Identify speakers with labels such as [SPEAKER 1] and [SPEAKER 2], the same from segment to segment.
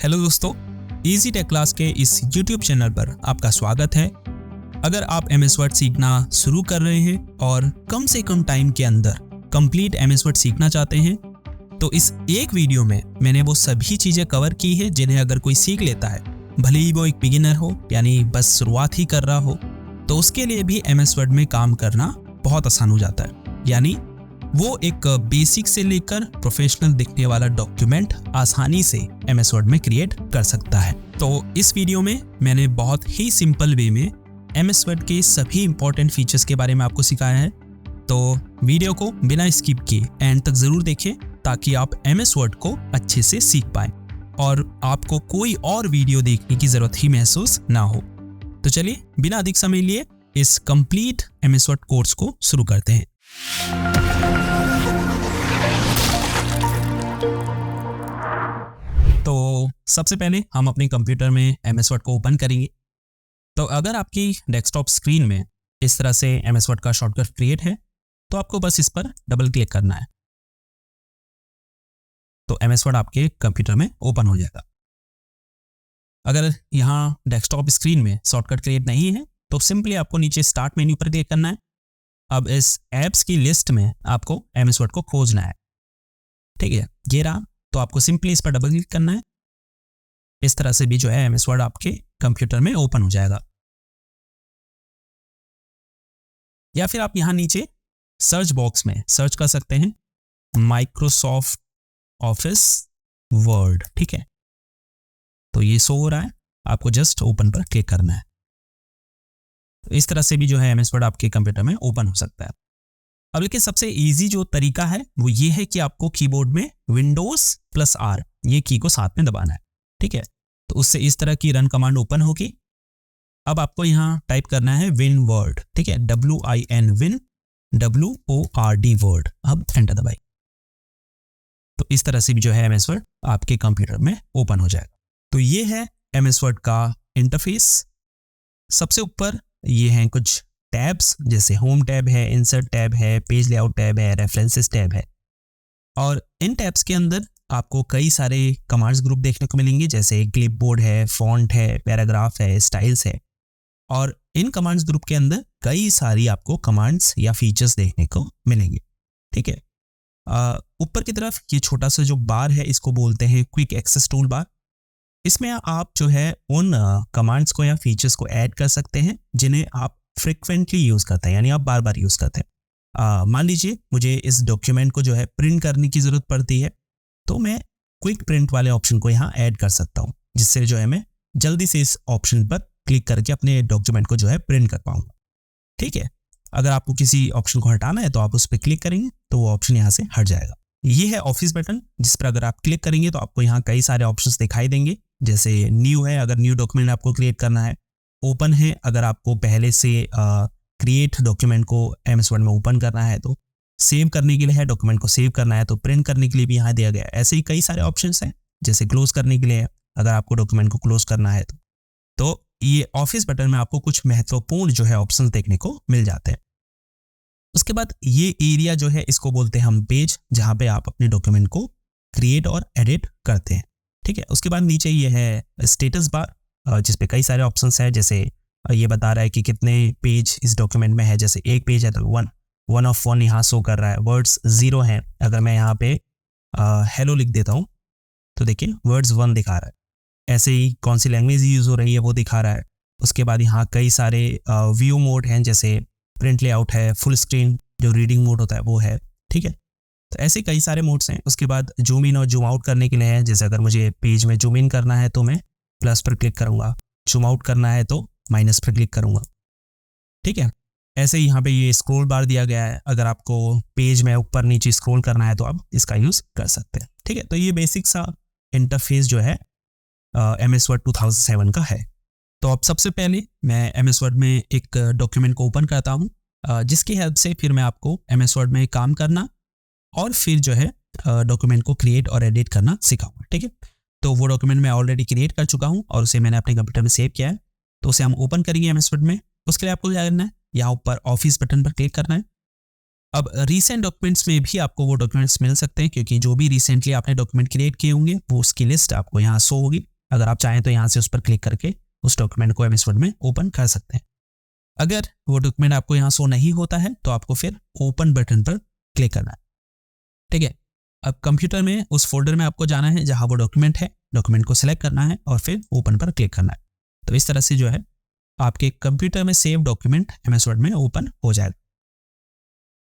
[SPEAKER 1] Hello दोस्तों, easy take class के इस यूट्यूब चैनल पर आपका स्वागत है। अगर आप एमएस वर्ड सीखना शुरू कर रहे हैं और कम से कम टाइम के अंदर कंप्लीट एमएस वर्ड सीखना चाहते हैं, तो इस एक वीडियो में मैंने वो सभी चीज़ें कवर की है जिन्हें अगर कोई सीख लेता है, भले ही वो एक बिगिनर हो यानी बस शुरुआत ही कर रहा हो, तो उसके लिए भी एमएस वर्ड में काम करना बहुत आसान हो जाता है। यानी वो एक बेसिक से लेकर प्रोफेशनल दिखने वाला डॉक्यूमेंट आसानी से एमएस वर्ड में क्रिएट कर सकता है। तो इस वीडियो में मैंने बहुत ही सिंपल वे में एमएस वर्ड के सभी इंपॉर्टेंट फीचर्स के बारे में आपको सिखाया है। तो वीडियो को बिना स्किप किए एंड तक जरूर देखें ताकि आप एमएस वर्ड को अच्छे से सीख पाएं और आपको कोई और वीडियो देखने की जरूरत ही महसूस ना हो। तो चलिए बिना अधिक समय लिए इस कंप्लीट एमएस वर्ड कोर्स को शुरू करते हैं। तो सबसे पहले हम अपने कंप्यूटर में एमएस वर्ड को ओपन करेंगे। तो अगर आपकी डेस्कटॉप स्क्रीन में इस तरह से एमएस वर्ड का शॉर्टकट क्रिएट है तो आपको बस इस पर डबल क्लिक करना है, तो एमएस वर्ड आपके कंप्यूटर में ओपन हो जाएगा। अगर यहाँ डेस्कटॉप स्क्रीन में शॉर्टकट क्रिएट नहीं है तो सिंपली आपको नीचे स्टार्ट मेन्यू पर क्लिक करना है। अब इस ऐप्स की लिस्ट में आपको एमएस वर्ड को खोजना है, ठीक है। ये रहा, तो आपको सिंपली इस पर डबल क्लिक करना है। इस तरह से भी जो है एमएस वर्ड आपके कंप्यूटर में ओपन हो जाएगा। या फिर आप यहां नीचे सर्च बॉक्स में सर्च कर सकते हैं माइक्रोसॉफ्ट ऑफिस वर्ड, ठीक है। तो ये शो हो रहा है, आपको जस्ट ओपन पर क्लिक करना है। तो इस तरह से भी जो है एमएस वर्ड आपके कंप्यूटर में ओपन हो सकता है। अब लेकिन सबसे इजी जो तरीका है वो ये है कि आपको कीबोर्ड में Windows+R ये की को साथ में दबाना है, ठीक है। तो उससे इस तरह की रन कमांड ओपन होगी। अब आपको यहाँ टाइप करना है विन वर्ड, ठीक है, WIN विन WORD वर्ड। अब एंटर दबाई, तो इस तरह से भी जो है एमएस वर्ड आपके कंप्यूटर में ओपन हो जाएगा। तो ये है एमएस वर्ड का इंटरफेस। सबसे ऊपर ये हैं कुछ टैब्स, जैसे होम टैब है, इंसर्ट टैब है, पेज लेआउट टैब है, रेफरेंसेस टैब है। और इन टैब्स के अंदर आपको कई सारे कमांड्स ग्रुप देखने को मिलेंगे, जैसे क्लिपबोर्ड है, फॉन्ट है, पैराग्राफ है, स्टाइल्स है। और इन कमांड्स ग्रुप के अंदर कई सारी आपको कमांड्स या फीचर्स देखने को मिलेंगे, ठीक है। ऊपर की तरफ ये छोटा सा जो बार है इसको बोलते हैं क्विक एक्सेस टूल बार। इसमें आप जो है उन कमांड्स को या फीचर्स को ऐड कर सकते हैं जिन्हें आप फ्रिक्वेंटली यूज़ करते हैं, यानी आप बार बार यूज़ करते हैं। मान लीजिए मुझे इस डॉक्यूमेंट को जो है प्रिंट करने की ज़रूरत पड़ती है, तो मैं क्विक प्रिंट वाले ऑप्शन को यहाँ ऐड कर सकता हूँ, जिससे जो है मैं जल्दी से इस ऑप्शन पर क्लिक करके अपने डॉक्यूमेंट को जो है प्रिंट कर पाऊँगा, ठीक है। अगर आपको किसी ऑप्शन को हटाना है तो आप उस पर क्लिक करेंगे तो वो ऑप्शन यहाँ से हट जाएगा। ये है ऑफिस बटन, जिस पर अगर आप क्लिक करेंगे तो आपको यहाँ कई सारे ऑप्शंस दिखाई देंगे, जैसे न्यू है अगर न्यू डॉक्यूमेंट आपको क्रिएट करना है, ओपन है अगर आपको पहले से क्रिएट डॉक्यूमेंट को एमएस वर्ड में ओपन करना है, तो सेव करने के लिए है, डॉक्यूमेंट को सेव करना है, तो प्रिंट करने के लिए भी यहाँ दिया गया है। ऐसे ही कई सारे ऑप्शंस हैं, जैसे क्लोज करने के लिए है, अगर आपको डॉक्यूमेंट को क्लोज करना है तो ये ऑफिस बटन में आपको कुछ महत्वपूर्ण जो है ऑप्शंस देखने को मिल जाते हैं। उसके बाद ये एरिया जो है इसको बोलते हैं हम पेज, जहाँ पे आप अपने डॉक्यूमेंट को क्रिएट और एडिट करते हैं, ठीक है। उसके बाद नीचे ये है स्टेटस बार, जिसपे कई सारे ऑप्शंस हैं, जैसे ये बता रहा है कि कितने पेज इस डॉक्यूमेंट में है। जैसे एक पेज है तो 1 of 1 यहाँ शो कर रहा है, वर्ड्स 0 हैं। अगर मैं यहाँ पे हेलो लिख देता हूँ तो देखिए वर्ड्स 1 दिखा रहा है। ऐसे ही कौन सी लैंग्वेज यूज़ हो रही है वो दिखा रहा है। उसके बाद यहाँ कई सारे व्यू मोड हैं, जैसे प्रिंट लेआउट है, फुल स्क्रीन जो रीडिंग मोड होता है वो है, ठीक है। तो ऐसे कई सारे मोड्स हैं। उसके बाद जूम इन और जूम आउट करने के लिए है, जैसे अगर मुझे पेज में जूम इन करना है तो मैं प्लस पर क्लिक करूँगा, जूम आउट करना है तो माइनस पर क्लिक करूँगा, ठीक है। ऐसे ही यहाँ पे ये स्क्रॉल बार दिया गया है, अगर आपको पेज में ऊपर नीचे स्क्रॉल करना है तो आप इसका यूज़ कर सकते हैं, ठीक है। तो ये बेसिक सा इंटरफेस जो है एमएस वर्ड 2007 का है। तो अब सबसे पहले मैं एमएस वर्ड में एक डॉक्यूमेंट को ओपन करता हूँ, जिसकी हेल्प से फिर मैं आपको एमएस वर्ड में काम करना और फिर जो है डॉक्यूमेंट को क्रिएट और एडिट करना सिखाऊंगा, ठीक है। तो वो डॉक्यूमेंट मैं ऑलरेडी क्रिएट कर चुका हूँ और उसे मैंने अपने कंप्यूटर में सेव किया है, तो उसे हम ओपन करेंगे एमएस वर्ड में। उसके लिए आपको क्या करना है, यहाँ ऊपर ऑफिस बटन पर क्लिक करना है। अब रीसेंट डॉक्यूमेंट्स में भी आपको वो डॉक्यूमेंट्स मिल सकते हैं, क्योंकि जो भी रिसेंटली आपने डॉक्यूमेंट क्रिएट किए होंगे वो उसकी लिस्ट आपको यहाँ शो होगी। अगर आप चाहें तो यहाँ से उस पर क्लिक करके उस डॉक्यूमेंट को एमएस वर्ड में ओपन कर सकते हैं। अगर वो डॉक्यूमेंट आपको यहाँ शो नहीं होता है तो आपको फिर ओपन बटन पर क्लिक करना है, ठीक है। अब कंप्यूटर में उस फोल्डर में आपको जाना है जहाँ वो डॉक्यूमेंट है, डॉक्यूमेंट को सिलेक्ट करना है और फिर ओपन पर क्लिक करना है। तो इस तरह से जो है आपके कंप्यूटर में सेव डॉक्यूमेंट एमएस वर्ड में ओपन हो जाएगा।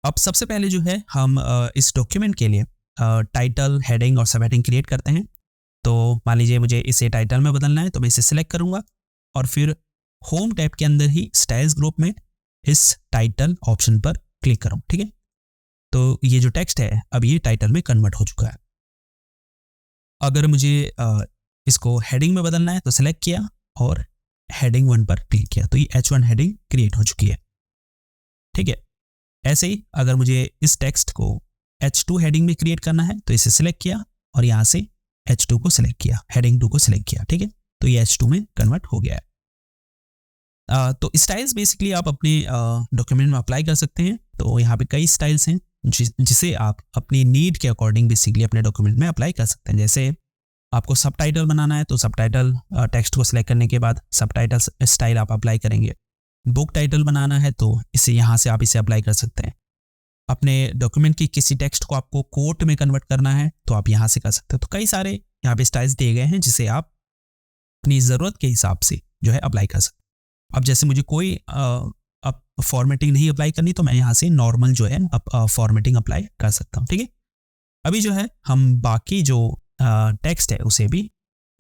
[SPEAKER 1] अब सबसे पहले जो है हम इस डॉक्यूमेंट के लिए टाइटल, हेडिंग और सब हेडिंग क्रिएट करते हैं। तो मान लीजिए मुझे इसे टाइटल में बदलना है, तो मैं इसे सिलेक्ट करूंगा और फिर होम टैब के अंदर ही स्टाइल्स ग्रुप में इस टाइटल ऑप्शन पर क्लिक करूं, ठीक है। तो ये जो टेक्स्ट है अब ये टाइटल में कन्वर्ट हो चुका है। अगर मुझे इसको हेडिंग में बदलना है तो सिलेक्ट किया और हेडिंग 1 पर क्लिक किया, तो ये H1 हेडिंग क्रिएट हो चुकी है, ठीक है। ऐसे ही अगर मुझे इस टेक्स्ट को H2 हेडिंग में क्रिएट करना है तो इसे सिलेक्ट किया और यहाँ से H2 को सिलेक्ट किया, हेडिंग 2 को सिलेक्ट किया, ठीक है। तो ये H2 में कन्वर्ट हो गया है। तो स्टाइल्स बेसिकली आप अपने डॉक्यूमेंट में अप्लाई कर सकते हैं। तो यहाँ पे कई स्टाइल्स हैं जिसे आप अपनी नीड के अकॉर्डिंग बेसिकली अपने डॉक्यूमेंट में अप्लाई कर सकते हैं। जैसे आपको सबटाइटल बनाना है तो सबटाइटल टेक्स्ट को सिलेक्ट करने के बाद सबटाइटल स्टाइल आप अप्लाई करेंगे। बुक टाइटल बनाना है तो इसे यहाँ से आप इसे अप्लाई कर सकते हैं। अपने डॉक्यूमेंट की किसी टेक्स्ट को आपको कोट में कन्वर्ट करना है तो आप यहाँ से कर सकते हैं। तो कई सारे यहाँ पे स्टाइल्स दिए गए हैं जिसे आप अपनी ज़रूरत के हिसाब से जो है अप्लाई कर सकते हैं। अब जैसे मुझे कोई अब फॉर्मेटिंग नहीं अप्लाई करनी तो मैं यहाँ से नॉर्मल जो है फॉर्मेटिंग अप्लाई कर सकता हूँ, ठीक है। अभी जो है हम बाकी जो टेक्स्ट है उसे भी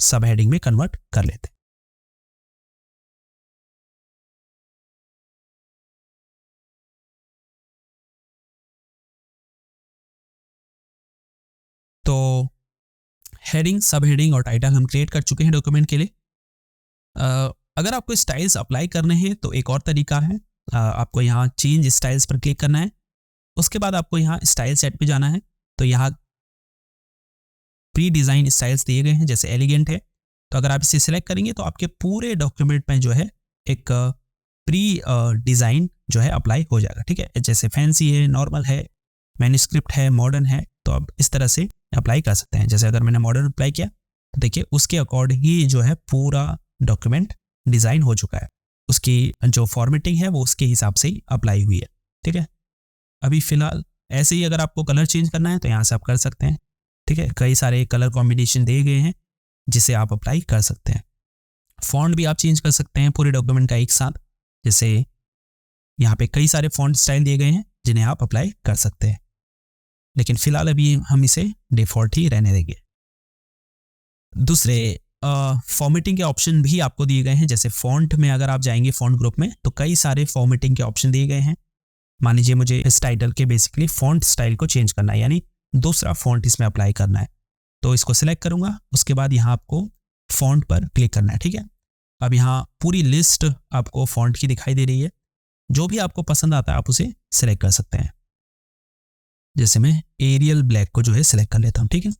[SPEAKER 1] सब हेडिंग में कन्वर्ट कर लेते हैं। तो हेडिंग, सब हेडिंग और टाइटल हम क्रिएट कर चुके हैं डॉक्यूमेंट के लिए। अगर आपको स्टाइल्स अप्लाई करने हैं तो एक और तरीका है, आपको यहाँ चेंज स्टाइल्स पर क्लिक करना है। उसके बाद आपको यहाँ स्टाइल सेट पे जाना है। तो यहाँ प्री डिज़ाइन स्टाइल्स दिए गए हैं, जैसे एलिगेंट है, तो अगर आप इसे सिलेक्ट करेंगे तो आपके पूरे डॉक्यूमेंट में जो है एक प्री डिज़ाइन जो है अप्लाई हो जाएगा, ठीक है। जैसे फैंसी है, नॉर्मल है, मैन्युस्क्रिप्ट है, मॉडर्न है, तो आप इस तरह से अप्लाई कर सकते हैं। जैसे अगर मैंने मॉडर्न अप्लाई किया तो देखिए उसके अकॉर्डिंग ही जो है पूरा डॉक्यूमेंट डिज़ाइन हो चुका है। उसकी जो फॉर्मेटिंग है वो उसके हिसाब से ही अप्लाई हुई है, ठीक है। अभी फ़िलहाल ऐसे ही अगर आपको कलर चेंज करना है तो यहाँ से आप कर सकते हैं, ठीक है। कई सारे कलर कॉम्बिनेशन दिए गए हैं जिसे आप अप्लाई कर सकते हैं। फॉन्ट भी आप चेंज कर सकते हैं पूरे डॉक्यूमेंट का एक साथ। जैसे यहाँ पे कई सारे फॉन्ट स्टाइल दिए गए हैं जिन्हें आप अप्लाई कर सकते हैं, लेकिन फिलहाल अभी हम इसे डिफ़ॉल्ट ही रहने देंगे। दूसरे फॉर्मेटिंग के ऑप्शन भी आपको दिए गए हैं। जैसे फॉन्ट में अगर आप जाएंगे फॉन्ट ग्रुप में तो कई सारे फॉर्मेटिंग के ऑप्शन दिए गए हैं। मान लीजिए मुझे इस टाइटल के बेसिकली फॉन्ट स्टाइल को चेंज करना है, यानी दूसरा फॉन्ट इसमें अप्लाई करना है, तो इसको सिलेक्ट करूंगा। उसके बाद यहाँ आपको फॉन्ट पर क्लिक करना है, ठीक है। अब यहाँ पूरी लिस्ट आपको फॉन्ट की दिखाई दे रही है। जो भी आपको पसंद आता है आप उसे सिलेक्ट कर सकते हैं। जैसे मैं एरियल ब्लैक को जो है सिलेक्ट कर लेता हूँ, ठीक है।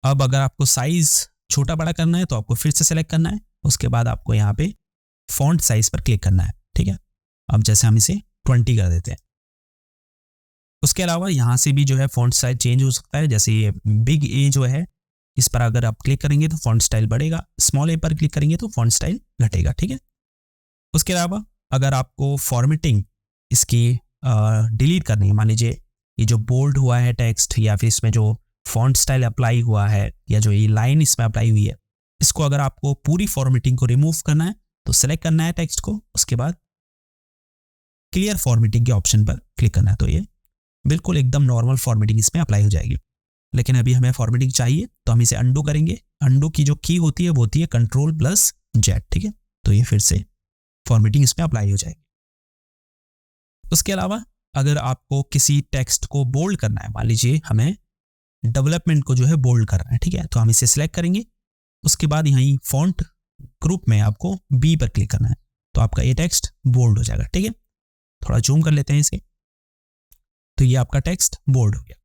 [SPEAKER 1] अब अगर आपको साइज छोटा बड़ा करना है तो आपको फिर से सिलेक्ट करना है। उसके बाद आपको यहाँ पे फॉन्ट साइज पर क्लिक करना है, ठीक है। अब जैसे हम इसे 20 कर देते हैं। उसके अलावा यहाँ से भी जो है फॉन्ट साइज चेंज हो सकता है। जैसे ये बिग ए जो है इस पर अगर आप क्लिक करेंगे तो फॉन्ट स्टाइल बढ़ेगा, स्मॉल ए पर क्लिक करेंगे तो फॉन्ट स्टाइल घटेगा, ठीक है। उसके अलावा अगर आपको फॉर्मेटिंग इसकी डिलीट करनी है, मान लीजिए ये जो बोल्ड हुआ है टेक्स्ट या फिर इसमें जो फॉन्ट स्टाइल अप्लाई हुआ है या जो ये लाइन इसमें अप्लाई हुई है, इसको अगर आपको पूरी फॉर्मेटिंग को रिमूव करना है तो सेलेक्ट करना है टेक्स्ट को। उसके बाद क्लियर फॉर्मेटिंग के ऑप्शन पर क्लिक करना है, तो ये बिल्कुल एकदम नॉर्मल फॉर्मेटिंग इसमें अप्लाई हो जाएगी। लेकिन अभी हमें फॉर्मेटिंग चाहिए तो हम इसे अंडू करेंगे। अंडू की जो की होती है वो होती है Ctrl+Z, ठीक है। तो ये फिर से फॉर्मेटिंग इसमें अप्लाई हो जाएगी। उसके अलावा अगर आपको किसी टेक्स्ट को बोल्ड करना है, मान लीजिए हमें डेवलपमेंट को जो है बोल्ड करना है, ठीक है, तो हम इसे सिलेक्ट करेंगे। उसके बाद यहीं फॉन्ट ग्रुप में आपको बी पर क्लिक करना है, तो आपका ये टेक्स्ट बोल्ड हो जाएगा, ठीक है। थोड़ा जूम कर लेते हैं इसे, तो ये आपका टेक्स्ट बोल्ड हो गया।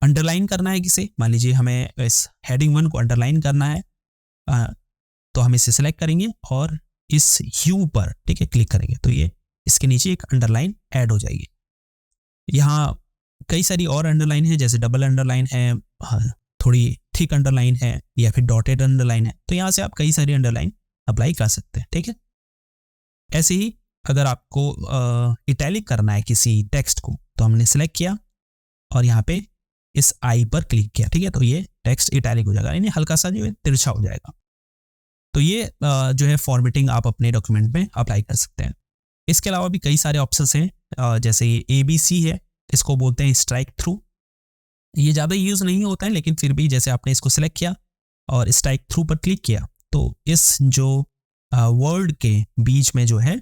[SPEAKER 1] अंडरलाइन करना है किसे, मान लीजिए हमें इस हेडिंग 1 को अंडरलाइन करना है, तो हम इसे सिलेक्ट करेंगे और इस यू पर, ठीक है, क्लिक करेंगे तो ये इसके नीचे एक अंडरलाइन ऐड हो जाएगी। यहाँ कई सारी और अंडरलाइन है, जैसे डबल अंडरलाइन है, थोड़ी थिक अंडरलाइन है या फिर डॉटेड अंडरलाइन है, तो यहाँ से आप कई सारी अंडरलाइन अप्लाई कर सकते हैं, ठीक है। ऐसे ही अगर आपको इटैलिक करना है किसी टेक्स्ट को, तो हमने सेलेक्ट किया और यहाँ पे इस आई पर क्लिक किया, ठीक है, तो ये टेक्स्ट इटैलिक हो जाएगा, यानी हल्का सा जो है तिरछा हो जाएगा। तो ये जो है फॉर्मेटिंग आप अपने डॉक्यूमेंट में अप्लाई कर सकते हैं। इसके अलावा भी कई सारे ऑप्शंस हैं, जैसे ये ABC है, इसको बोलते हैं स्ट्राइक थ्रू। ये ज़्यादा यूज़ नहीं होता है, लेकिन फिर भी जैसे आपने इसको सिलेक्ट किया और स्ट्राइक थ्रू पर क्लिक किया, तो इस जो वर्ड के बीच में जो है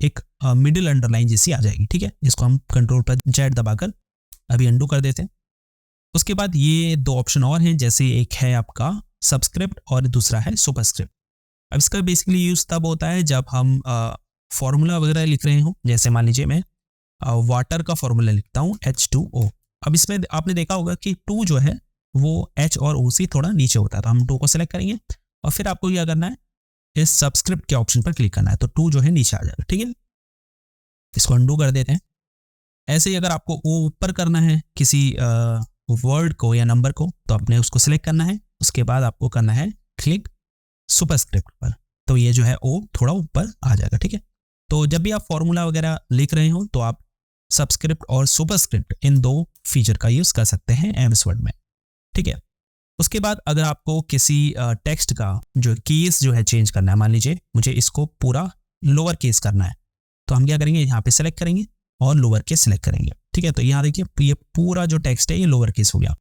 [SPEAKER 1] एक मिडिल अंडरलाइन जैसी आ जाएगी, ठीक है। इसको हम कंट्रोल पर Z दबाकर अभी अंडू कर देते हैं। उसके बाद ये दो ऑप्शन और हैं, जैसे एक है आपका सबस्क्रिप्ट और दूसरा है सुपरस्क्रिप्ट। अब इसका बेसिकली यूज़ तब होता है जब हम फॉर्मूला वगैरह लिख रहे हो, जैसे मान लीजिए मैं वाटर का फॉर्मूला लिखता हूँ H2O। अब इसमें आपने देखा होगा कि 2 जो है वो H और O से थोड़ा नीचे होता है, तो हम 2 को सेलेक्ट करेंगे और फिर आपको क्या करना है, इस सबस्क्रिप्ट के ऑप्शन पर क्लिक करना है, तो 2 जो है नीचे आ जाएगा, ठीक है। इसको अंडू कर देते हैं। ऐसे ही अगर आपको O ऊपर करना है किसी वर्ड को या नंबर को, तो आपने उसको सिलेक्ट करना है, उसके बाद आपको करना है क्लिक सुपरस्क्रिप्ट पर, तो ये जो है O थोड़ा ऊपर आ जाएगा, ठीक है। तो जब भी आप फॉर्मूला वगैरह लिख रहे हो, तो आप सबस्क्रिप्ट और सुपरस्क्रिप्ट इन दो फीचर का यूज़ कर सकते हैं एमएस वर्ड में, ठीक है। उसके बाद अगर आपको किसी टेक्स्ट का जो केस जो है चेंज करना है, मान लीजिए मुझे इसको पूरा लोअर केस करना है, तो हम क्या करेंगे, यहाँ पे सेलेक्ट करेंगे और लोअर केस सेलेक्ट करेंगे, ठीक है। तो यहाँ देखिए ये पूरा जो टेक्स्ट है ये लोअर केस हो गया।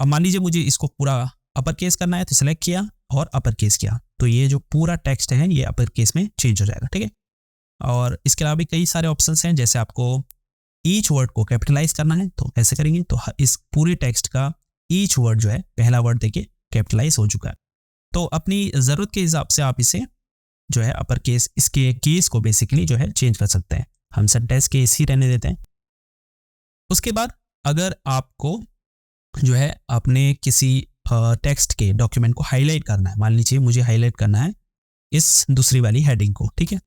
[SPEAKER 1] अब मान लीजिए मुझे इसको पूरा अपर केस करना है, तो सेलेक्ट किया और अपर केस किया, तो ये जो पूरा टेक्स्ट है ये अपर केस में चेंज हो जाएगा, ठीक है। और इसके अलावा भी कई सारे ऑप्शंस हैं, जैसे आपको ईच वर्ड को कैपिटलाइज करना है, तो ऐसे करेंगे, तो इस पूरे टेक्स्ट का ईच वर्ड जो है पहला वर्ड देखिए कैपिटलाइज हो चुका है। तो अपनी ज़रूरत के हिसाब से आप इसे जो है अपर केस, इसके केस को बेसिकली जो है चेंज कर सकते हैं। हम सेंटेंस केस ही रहने देते हैं। उसके बाद अगर आपको जो है अपने किसी टेक्स्ट के डॉक्यूमेंट को हाईलाइट करना है, मान लीजिए मुझे हाईलाइट करना है इस दूसरी वाली हेडिंग को, ठीक है,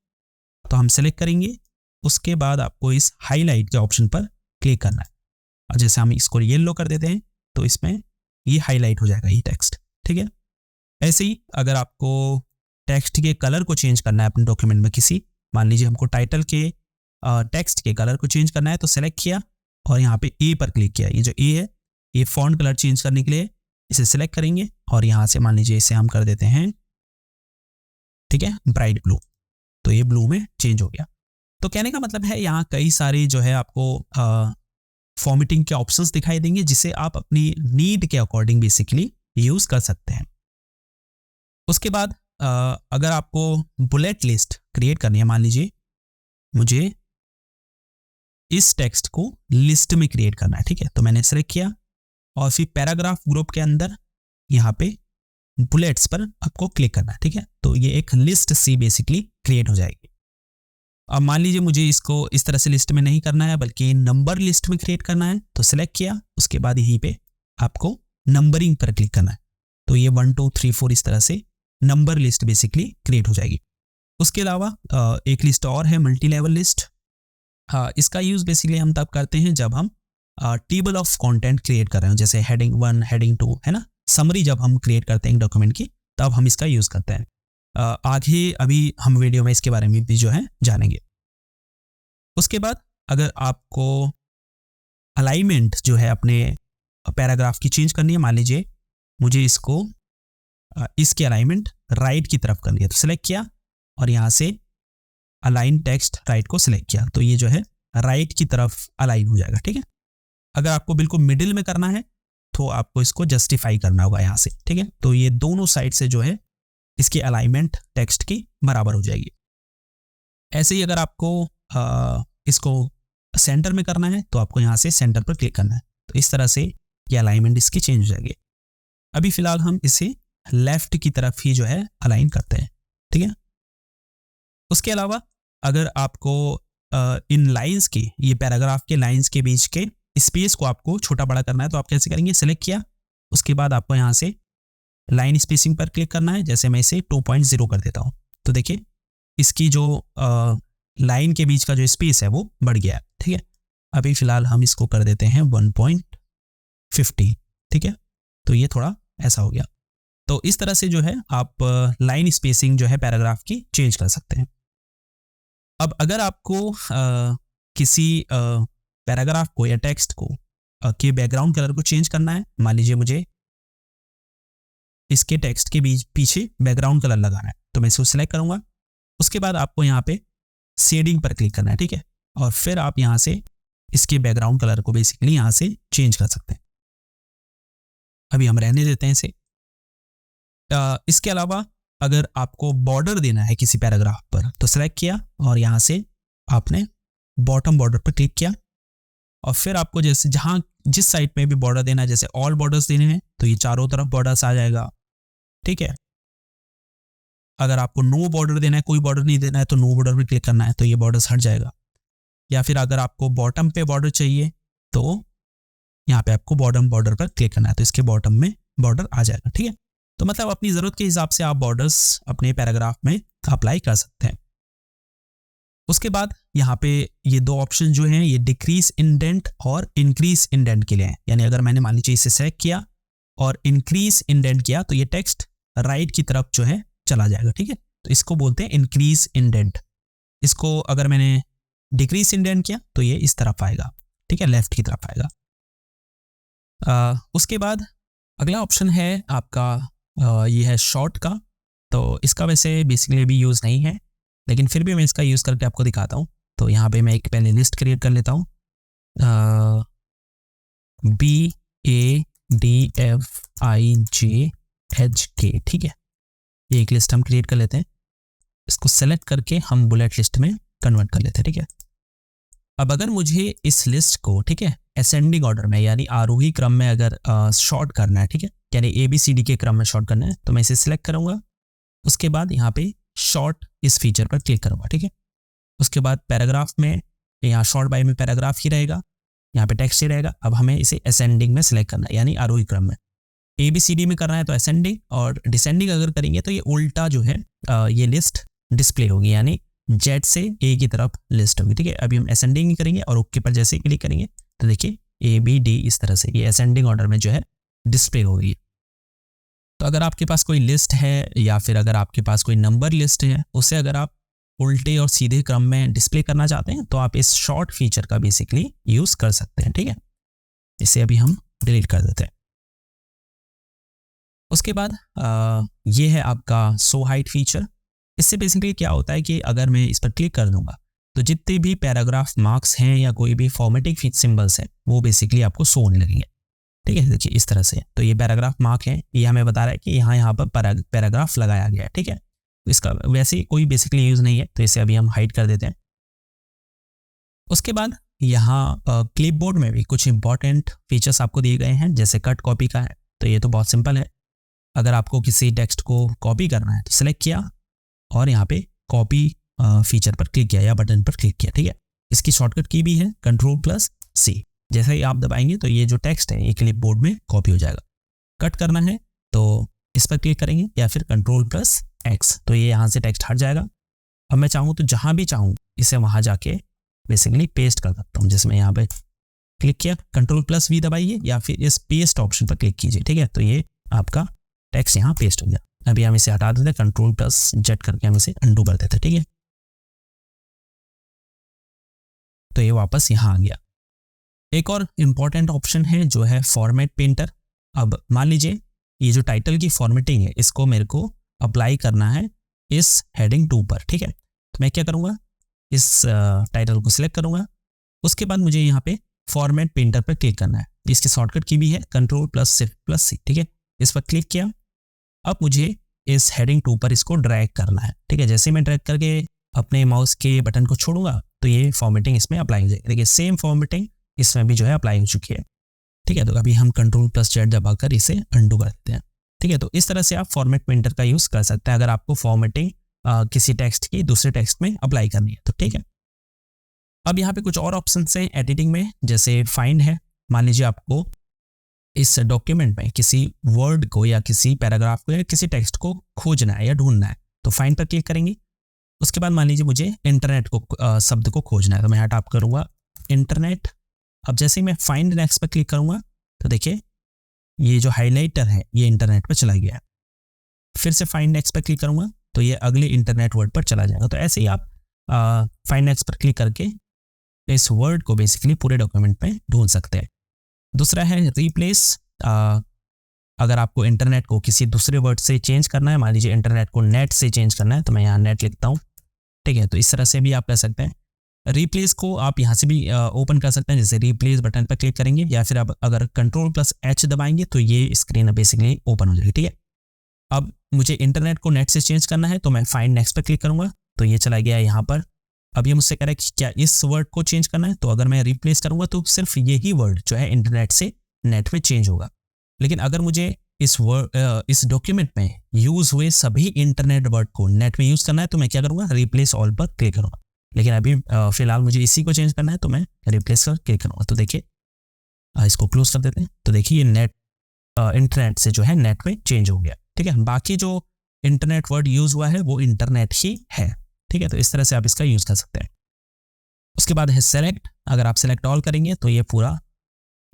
[SPEAKER 1] तो हम सेलेक्ट करेंगे, उसके बाद आपको इस हाईलाइट के ऑप्शन पर क्लिक करना है और जैसे हम इसको येलो कर देते हैं, तो इसमें ये हाईलाइट हो जाएगा ये टेक्स्ट, ठीक है। ऐसे ही अगर आपको टेक्स्ट के कलर को चेंज करना है अपने डॉक्यूमेंट में किसी, मान लीजिए हमको टाइटल के टेक्स्ट के कलर को चेंज करना है, तो सेलेक्ट किया और यहाँ पे ए पर क्लिक किया। ये जो ए है ये फॉन्ट कलर चेंज करने के लिए इसे सेलेक्ट करेंगे और यहाँ से मान लीजिए इसे हम कर देते हैं, ठीक है, ब्राइट ब्लू, तो ये ब्लू में चेंज हो गया। तो कहने का मतलब है यहाँ कई सारी जो है आपको फॉर्मेटिंग के ऑप्शंस दिखाई देंगे, जिसे आप अपनी नीड के अकॉर्डिंग बेसिकली यूज़ कर सकते हैं। उसके बाद अगर आपको बुलेट लिस्ट क्रिएट करनी है, मान लीजिए मुझे इस टेक्स्ट को लिस्ट में क्रिएट करना है, ठीक है, तो मैंने सेलेक्ट किया और फिर पैराग्राफ ग्रुप के अंदर यहाँ पे बुलेट्स पर आपको क्लिक करना है, ठीक है, तो ये एक लिस्ट सी बेसिकली क्रिएट हो जाएगी। अब मान लीजिए मुझे इसको इस तरह से लिस्ट में नहीं करना है, बल्कि नंबर लिस्ट में क्रिएट करना है, तो सेलेक्ट किया, उसके बाद यहीं पे आपको नंबरिंग पर क्लिक करना है, तो ये 1 2 3 4 इस तरह से नंबर लिस्ट बेसिकली क्रिएट हो जाएगी। उसके अलावा एक लिस्ट और है, मल्टी लेवल लिस्ट। इसका यूज़ बेसिकली हम तब करते हैं जब हम टेबल ऑफ कंटेंट क्रिएट कर रहे हो, जैसे हेडिंग 1 हेडिंग 2 है ना, समरी जब हम क्रिएट करते हैं डॉक्यूमेंट की, तब हम इसका यूज़ करते हैं। आगे अभी हम वीडियो में इसके बारे में भी जो है जानेंगे। उसके बाद अगर आपको अलाइनमेंट जो है अपने पैराग्राफ की चेंज करनी है, मान लीजिए मुझे इसको इसकी अलाइनमेंट राइट की तरफ करनी है, तो सेलेक्ट किया और यहाँ से अलाइन टेक्स्ट राइट को सिलेक्ट किया, तो ये जो है राइट की तरफ अलाइन हो जाएगा, ठीक है। अगर आपको बिल्कुल मिडिल में करना है, तो आपको इसको जस्टिफाई करना होगा यहाँ से, ठीक है, तो ये दोनों साइड से जो है इसकी अलाइनमेंट टेक्स्ट की बराबर हो जाएगी। ऐसे ही अगर आपको इसको सेंटर में करना है, तो आपको यहाँ से सेंटर पर क्लिक करना है, तो इस तरह से ये अलाइनमेंट इसकी चेंज हो जाएगी। अभी फिलहाल हम इसे लेफ्ट की तरफ ही जो है अलाइन करते हैं, ठीक है। उसके अलावा अगर आपको इन लाइंस के, ये पैराग्राफ के लाइंस के बीच के स्पेस को आपको छोटा बड़ा करना है, तो आप कैसे करेंगे, सेलेक्ट किया, उसके बाद आपको यहाँ से लाइन स्पेसिंग पर क्लिक करना है, जैसे मैं इसे 2.0 कर देता हूँ, तो देखिए इसकी जो लाइन के बीच का जो स्पेस है वो बढ़ गया है, ठीक है। अभी फिलहाल हम इसको कर देते हैं 1.50, ठीक है। तो ये थोड़ा ऐसा हो गया। तो इस तरह से जो है आप लाइन स्पेसिंग जो है पैराग्राफ की चेंज कर सकते हैं। अब अगर आपको किसी पैराग्राफ को या टेक्स्ट को के बैकग्राउंड कलर को चेंज करना है, मान लीजिए मुझे इसके टेक्स्ट के पीछे बैकग्राउंड कलर लगाना है, तो मैं इसको सिलेक्ट करूंगा। उसके बाद आपको यहाँ पे शेडिंग पर क्लिक करना है, ठीक है, और फिर आप यहाँ से इसके बैकग्राउंड कलर को बेसिकली यहाँ से चेंज कर सकते हैं। अभी हम रहने देते हैं इसे। इसके अलावा अगर आपको बॉर्डर देना है किसी पैराग्राफ पर, तो सेलेक्ट किया और यहाँ से आपने बॉटम बॉर्डर पर क्लिक किया, और फिर आपको जैसे जहाँ जिस साइड में भी बॉर्डर देना है, जैसे ऑल बॉर्डर्स देने हैं तो ये चारों तरफ बॉर्डर्स आ जाएगा, ठीक है। अगर आपको नो बॉर्डर देना है, कोई बॉर्डर नहीं देना है, तो नो बॉर्डर पर क्लिक करना है, तो ये बॉर्डर्स हट जाएगा। या फिर अगर आपको बॉटम पे बॉर्डर चाहिए तो यहाँ पे आपको बॉटम बॉर्डर पर क्लिक करना है, तो इसके बॉटम में बॉर्डर आ जाएगा, ठीक है। तो मतलब अपनी ज़रूरत के हिसाब से आप बॉर्डर्स अपने पैराग्राफ में अप्लाई कर सकते हैं। उसके बाद यहाँ पे ये दो ऑप्शन जो हैं, ये डिक्रीज इंडेंट और इंक्रीज इंडेंट के लिए हैं। यानी अगर मैंने मान लीजिए इसे सेलेक्ट किया और इंक्रीज इंडेंट किया तो ये टेक्स्ट राइट की तरफ जो है चला जाएगा, ठीक है। तो इसको बोलते हैं इंक्रीज इंडेंट। इसको अगर मैंने डिक्रीज इंडेंट किया तो ये इस तरफ आएगा, ठीक है, लेफ्ट की तरफ आएगा। उसके बाद अगला ऑप्शन है आपका ये है शॉर्ट का। तो इसका वैसे बेसिकली भी यूज़ नहीं है, लेकिन फिर भी मैं इसका यूज़ करके आपको दिखाता हूँ। तो यहाँ पे मैं एक पहले लिस्ट क्रिएट कर लेता हूँ, BADFIJHK, ठीक है। ये एक लिस्ट हम क्रिएट कर लेते हैं। इसको सेलेक्ट करके हम बुलेट लिस्ट में कन्वर्ट कर लेते हैं, ठीक है। अब अगर मुझे इस लिस्ट को, ठीक है, असेंडिंग ऑर्डर में यानी आरोही क्रम में अगर शॉर्ट करना है, ठीक है, यानी ABCD के क्रम में शॉर्ट करना है, तो मैं इसे सिलेक्ट करूंगा। उसके बाद यहाँ पे शॉर्ट इस फीचर पर क्लिक करूंगा, ठीक है। उसके बाद पैराग्राफ में यहाँ शॉर्ट बाय में पैराग्राफ ही रहेगा, यहाँ पे टेक्स्ट ही रहेगा। अब हमें इसे असेंडिंग में सिलेक्ट करना है, यानी आरोही क्रम में। ABCD में करना है तो असेंडिंग, और डिसेंडिंग अगर करेंगे तो ये उल्टा जो है ये लिस्ट डिस्प्ले होगी, यानी Z से A की तरफ लिस्ट होगी, ठीक है। अभी हम असेंडिंग ही करेंगे और ओके पर जैसे ही क्लिक करेंगे तो देखिए ABD इस तरह से ये असेंडिंग ऑर्डर में जो है डिस्प्ले होगी। तो अगर आपके पास कोई लिस्ट है या फिर अगर आपके पास कोई नंबर लिस्ट है, उसे अगर आप उल्टे और सीधे क्रम में डिस्प्ले करना चाहते हैं तो आप इस शॉर्ट फीचर का बेसिकली यूज़ कर सकते हैं, ठीक है। इसे अभी हम डिलीट कर देते हैं। उसके बाद ये है आपका शो हाइट फीचर। इससे बेसिकली क्या होता है कि अगर मैं इस पर क्लिक कर दूंगा तो जितने भी पैराग्राफ मार्क्स हैं या कोई भी फॉर्मेटिंग सिंबल्स हैं वो बेसिकली आपको शो होने लगेंगे, ठीक है। देखिए इस तरह से, तो ये पैराग्राफ मार्क है, ये हमें बता रहा है कि यहाँ पर पैराग्राफ लगाया गया है, ठीक है। तो इसका वैसे कोई बेसिकली यूज़ नहीं है, तो इसे अभी हम हाइड कर देते हैं। उसके बाद यहाँ क्लिपबोर्ड में भी कुछ इंपॉर्टेंट फीचर्स आपको दिए गए हैं, जैसे कट कॉपी का है। तो ये तो बहुत सिंपल है। अगर आपको किसी टेक्स्ट को कॉपी करना है तो सिलेक्ट किया और यहाँ पे कॉपी फीचर पर क्लिक किया या बटन पर क्लिक किया, ठीक है। इसकी शॉर्टकट की भी है Ctrl+C। जैसे ही आप दबाएंगे तो ये जो टेक्स्ट है ये क्लिपबोर्ड में कॉपी हो जाएगा। कट करना है तो इस पर क्लिक करेंगे या फिर Ctrl+X, तो ये यहाँ से टेक्स्ट हट जाएगा। अब मैं चाहूँ तो जहाँ भी चाहूँ इसे वहाँ जाके बेसिकली पेस्ट कर सकता हूँ। जैसे मैं यहाँ पे क्लिक किया, Ctrl+V दबाइए या फिर इस पेस्ट ऑप्शन पर क्लिक कीजिए, ठीक है। तो ये आपका टेक्स्ट यहाँ पेस्ट हो गया। अभी हम इसे हटा देते हैं, Ctrl+Z करके हम इसे अंडू कर देते हैं, ठीक है। तो ये वापस यहाँ आ गया। एक और इम्पॉर्टेंट ऑप्शन है जो है फॉर्मेट पेंटर। अब मान लीजिए ये जो टाइटल की फॉर्मेटिंग है इसको मेरे को अप्लाई करना है इस हेडिंग 2 पर, ठीक है। तो मैं क्या करूँगा, इस टाइटल को सिलेक्ट करूँगा। उसके बाद मुझे यहाँ पे फॉर्मेट पेंटर पर क्लिक करना है। इसकी शॉर्टकट की भी है Ctrl+Shift+C, ठीक है। इस पर क्लिक किया। अब मुझे इस हेडिंग 2 पर इसको ड्रैग करना है, ठीक है। जैसे मैं ड्रैग करके अपने माउस के बटन को छोड़ूंगा तो ये फॉर्मेटिंग इसमें अप्लाई हो जाएगी। देखिए सेम फॉर्मेटिंग इसमें भी जो है अप्लाई हो चुकी है, ठीक है। तो अभी हम Ctrl+Z दबाकर इसे अंडू कर देते हैं, ठीक है। तो इस तरह से आप फॉर्मेट पेंटर का यूज़ कर सकते हैं अगर आपको फॉर्मेटिंग किसी टेक्स्ट की दूसरे टेक्स्ट में अप्लाई करनी है तो, ठीक है। अब यहाँ पे कुछ और ऑप्शन हैं एडिटिंग में, जैसे फाइंड है। मान लीजिए आपको इस डॉक्यूमेंट में किसी वर्ड को या किसी पैराग्राफ को या किसी टेक्स्ट को खोजना है या ढूंढना है, तो फाइंड पर क्लिक करेंगे। उसके बाद मान लीजिए मुझे इंटरनेट को शब्द को खोजना है, तो मैं यहाँ टाइप करूँगा इंटरनेट। अब जैसे ही मैं फाइंड नेक्स्ट पर क्लिक करूँगा तो देखिए ये जो हाइलाइटर है ये इंटरनेट पर चला गया है। फिर से फाइंड नेक्स्ट पर क्लिक करूंगा तो ये अगले इंटरनेट वर्ड पर चला जाएगा। तो ऐसे ही आप फाइंड नेक्स्ट पर क्लिक करके इस वर्ड को बेसिकली पूरे डॉक्यूमेंट में ढूंढ सकते हैं। दूसरा है रिप्लेस। अगर आपको इंटरनेट को किसी दूसरे वर्ड से चेंज करना है, मान लीजिए इंटरनेट को नेट से चेंज करना है, तो मैं यहाँ नेट लिखता हूँ, ठीक है। तो इस तरह से भी आप कर सकते हैं। रिप्लेस को आप यहाँ से भी ओपन कर सकते हैं, जैसे रिप्लेस बटन पर क्लिक करेंगे या फिर आप अगर Ctrl+H दबाएंगे तो ये स्क्रीन बेसिकली ओपन हो जाएगी, ठीक है। अब मुझे इंटरनेट को नेट से चेंज करना है तो मैं फाइंड नेक्स्ट पर क्लिक करूंगा तो ये चला गया यहाँ पर। अब ये मुझसे कह रहा है कि क्या इस वर्ड को चेंज करना है, तो अगर मैं रिप्लेस करूंगा तो सिर्फ यही वर्ड जो है इंटरनेट से नेट में चेंज होगा। लेकिन अगर मुझे इस डॉक्यूमेंट में यूज हुए सभी इंटरनेट वर्ड को नेट में यूज करना है तो मैं क्या करूंगा, रिप्लेस ऑल पर क्लिक करूंगा। लेकिन अभी फिलहाल मुझे इसी को चेंज करना है तो मैं रिप्लेस पर क्लिक करूंगा। तो देखिए इसको क्लोज कर देते हैं। तो देखिए ये नेट इंटरनेट से जो है नेट में चेंज हो गया, ठीक है। बाकी जो इंटरनेट वर्ड यूज हुआ है वो इंटरनेट ही है, ठीक है। तो इस तरह से आप इसका यूज कर सकते हैं। उसके बाद है सेलेक्ट। अगर आप सेलेक्ट ऑल करेंगे तो ये पूरा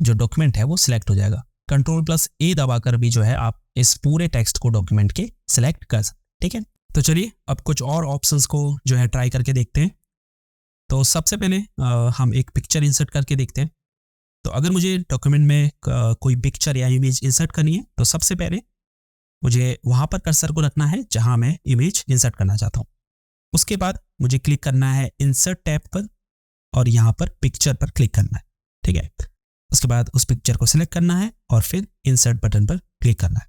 [SPEAKER 1] जो डॉक्यूमेंट है वो सिलेक्ट हो जाएगा। Ctrl+A दबाकर भी जो है आप इस पूरे टेक्स्ट को डॉक्यूमेंट के सिलेक्ट कर सकते हैं, ठीक है। तो चलिए अब कुछ और ऑप्शंस को जो है ट्राई करके देखते हैं। तो सबसे पहले हम एक पिक्चर इंसर्ट करके देखते हैं। तो अगर मुझे डॉक्यूमेंट में कोई पिक्चर या इमेज इंसर्ट करनी है तो सबसे पहले मुझे वहां पर कर्सर को रखना है जहां मैं इमेज इंसर्ट करना चाहता हूं। उसके बाद मुझे क्लिक करना है इंसर्ट टैब पर और यहाँ पर पिक्चर पर क्लिक करना है, ठीक है। उसके बाद उस पिक्चर को सिलेक्ट करना है और फिर इंसर्ट बटन पर क्लिक करना है।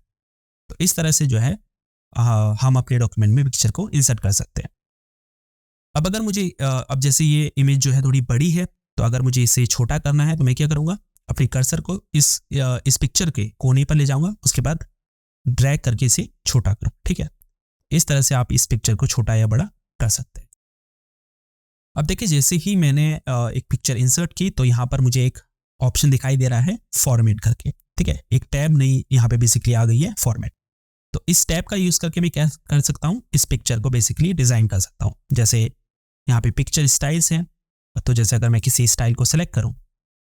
[SPEAKER 1] तो इस तरह से जो है हम अपने डॉक्यूमेंट में पिक्चर को इंसर्ट कर सकते हैं। अब अगर मुझे अब जैसे ये इमेज जो है थोड़ी बड़ी है तो अगर मुझे इसे छोटा करना है तो मैं क्या करूँगा, अपने कर्सर को इस पिक्चर के कोने पर ले जाऊँगा, उसके बाद ड्रैग करके इसे छोटा करूँ, ठीक है। इस तरह से आप इस पिक्चर को छोटा या बड़ा कर सकते हैं। अब देखिए जैसे ही मैंने एक पिक्चर इंसर्ट की तो यहाँ पर मुझे एक ऑप्शन दिखाई दे रहा है फॉर्मेट करके, ठीक है। एक टैब नई यहाँ पे बेसिकली आ गई है फॉर्मेट। तो इस टैब का यूज करके मैं क्या कर सकता हूँ, इस पिक्चर को बेसिकली डिजाइन कर सकता हूँ। जैसे यहाँ पे पिक्चर स्टाइल्स हैं, तो जैसे अगर मैं किसी स्टाइल को सेलेक्ट करूँ,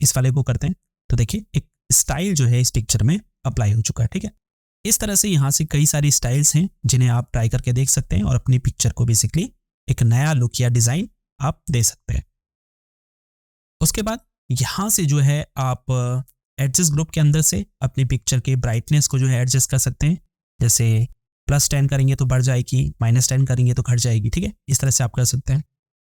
[SPEAKER 1] इस वाले को करते हैं, तो देखिए एक स्टाइल जो है इस पिक्चर में अप्लाई हो चुका है, ठीक है। इस तरह से यहाँ से कई सारी स्टाइल्स हैं जिन्हें आप ट्राई करके देख सकते हैं और अपनी पिक्चर को बेसिकली एक नया लुक या डिजाइन आप दे सकते हैं। उसके बाद यहाँ से जो है आप एडजस्ट ग्रुप के अंदर से अपनी पिक्चर के ब्राइटनेस को जो है एडजस्ट कर सकते हैं। जैसे +10 करेंगे तो बढ़ जाएगी, -10 करेंगे तो घट जाएगी, ठीक है। इस तरह से आप कर सकते हैं।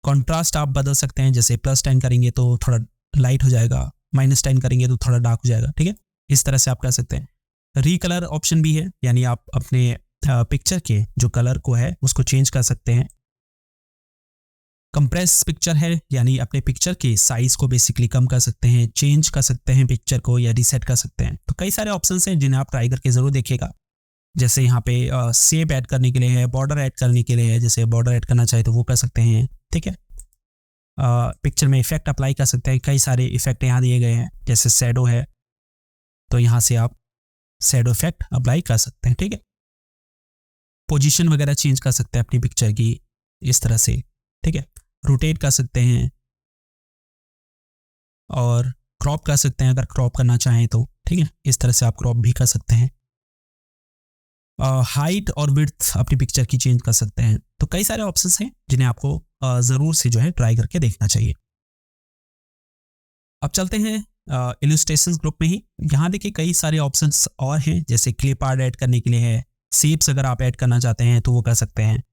[SPEAKER 1] कॉन्ट्रास्ट आप बदल सकते हैं, जैसे +10 करेंगे तो थोड़ा लाइट हो जाएगा, -10 करेंगे तो थोड़ा डार्क हो जाएगा, ठीक है। इस तरह से आप कर सकते हैं। रीकलर ऑप्शन भी है, यानी आप अपने पिक्चर के जो कलर को है उसको चेंज कर सकते हैं। कंप्रेस पिक्चर है, यानी अपने पिक्चर के साइज को बेसिकली कम कर सकते हैं, चेंज कर सकते हैं पिक्चर को या रीसेट कर सकते हैं। तो कई सारे ऑप्शंस हैं जिन्हें आप ट्राई करके जरूर देखिएगा। जैसे यहाँ पे शेप ऐड करने के लिए है, बॉर्डर ऐड करने के लिए है, जैसे बॉर्डर ऐड करना चाहे तो वो कर सकते हैं, ठीक है। पिक्चर में इफेक्ट अप्लाई कर सकते हैं, कई सारे इफेक्ट यहाँ दिए गए हैं। जैसे शैडो है तो यहाँ से आप शैडो इफेक्ट अप्लाई कर सकते हैं, ठीक है। पोजीशन वगैरह चेंज कर सकते हैं अपनी पिक्चर की इस तरह से, ठीक है। रोटेट कर सकते हैं और क्रॉप कर सकते हैं अगर क्रॉप करना चाहें तो, ठीक है। इस तरह से आप क्रॉप भी कर सकते हैं। हाइट और विड्थ अपनी पिक्चर की चेंज कर सकते हैं। तो कई सारे ऑप्शंस हैं जिन्हें आपको जरूर से जो है ट्राई करके देखना चाहिए। अब चलते हैं इलस्ट्रेशंस ग्रुप में ही। यहाँ देखिए कई सारे ऑप्शंस और हैं, जैसे क्लिप आर्ट ऐड करने के लिए है, शेप्स अगर आप ऐड करना चाहते हैं तो वो कर सकते हैं।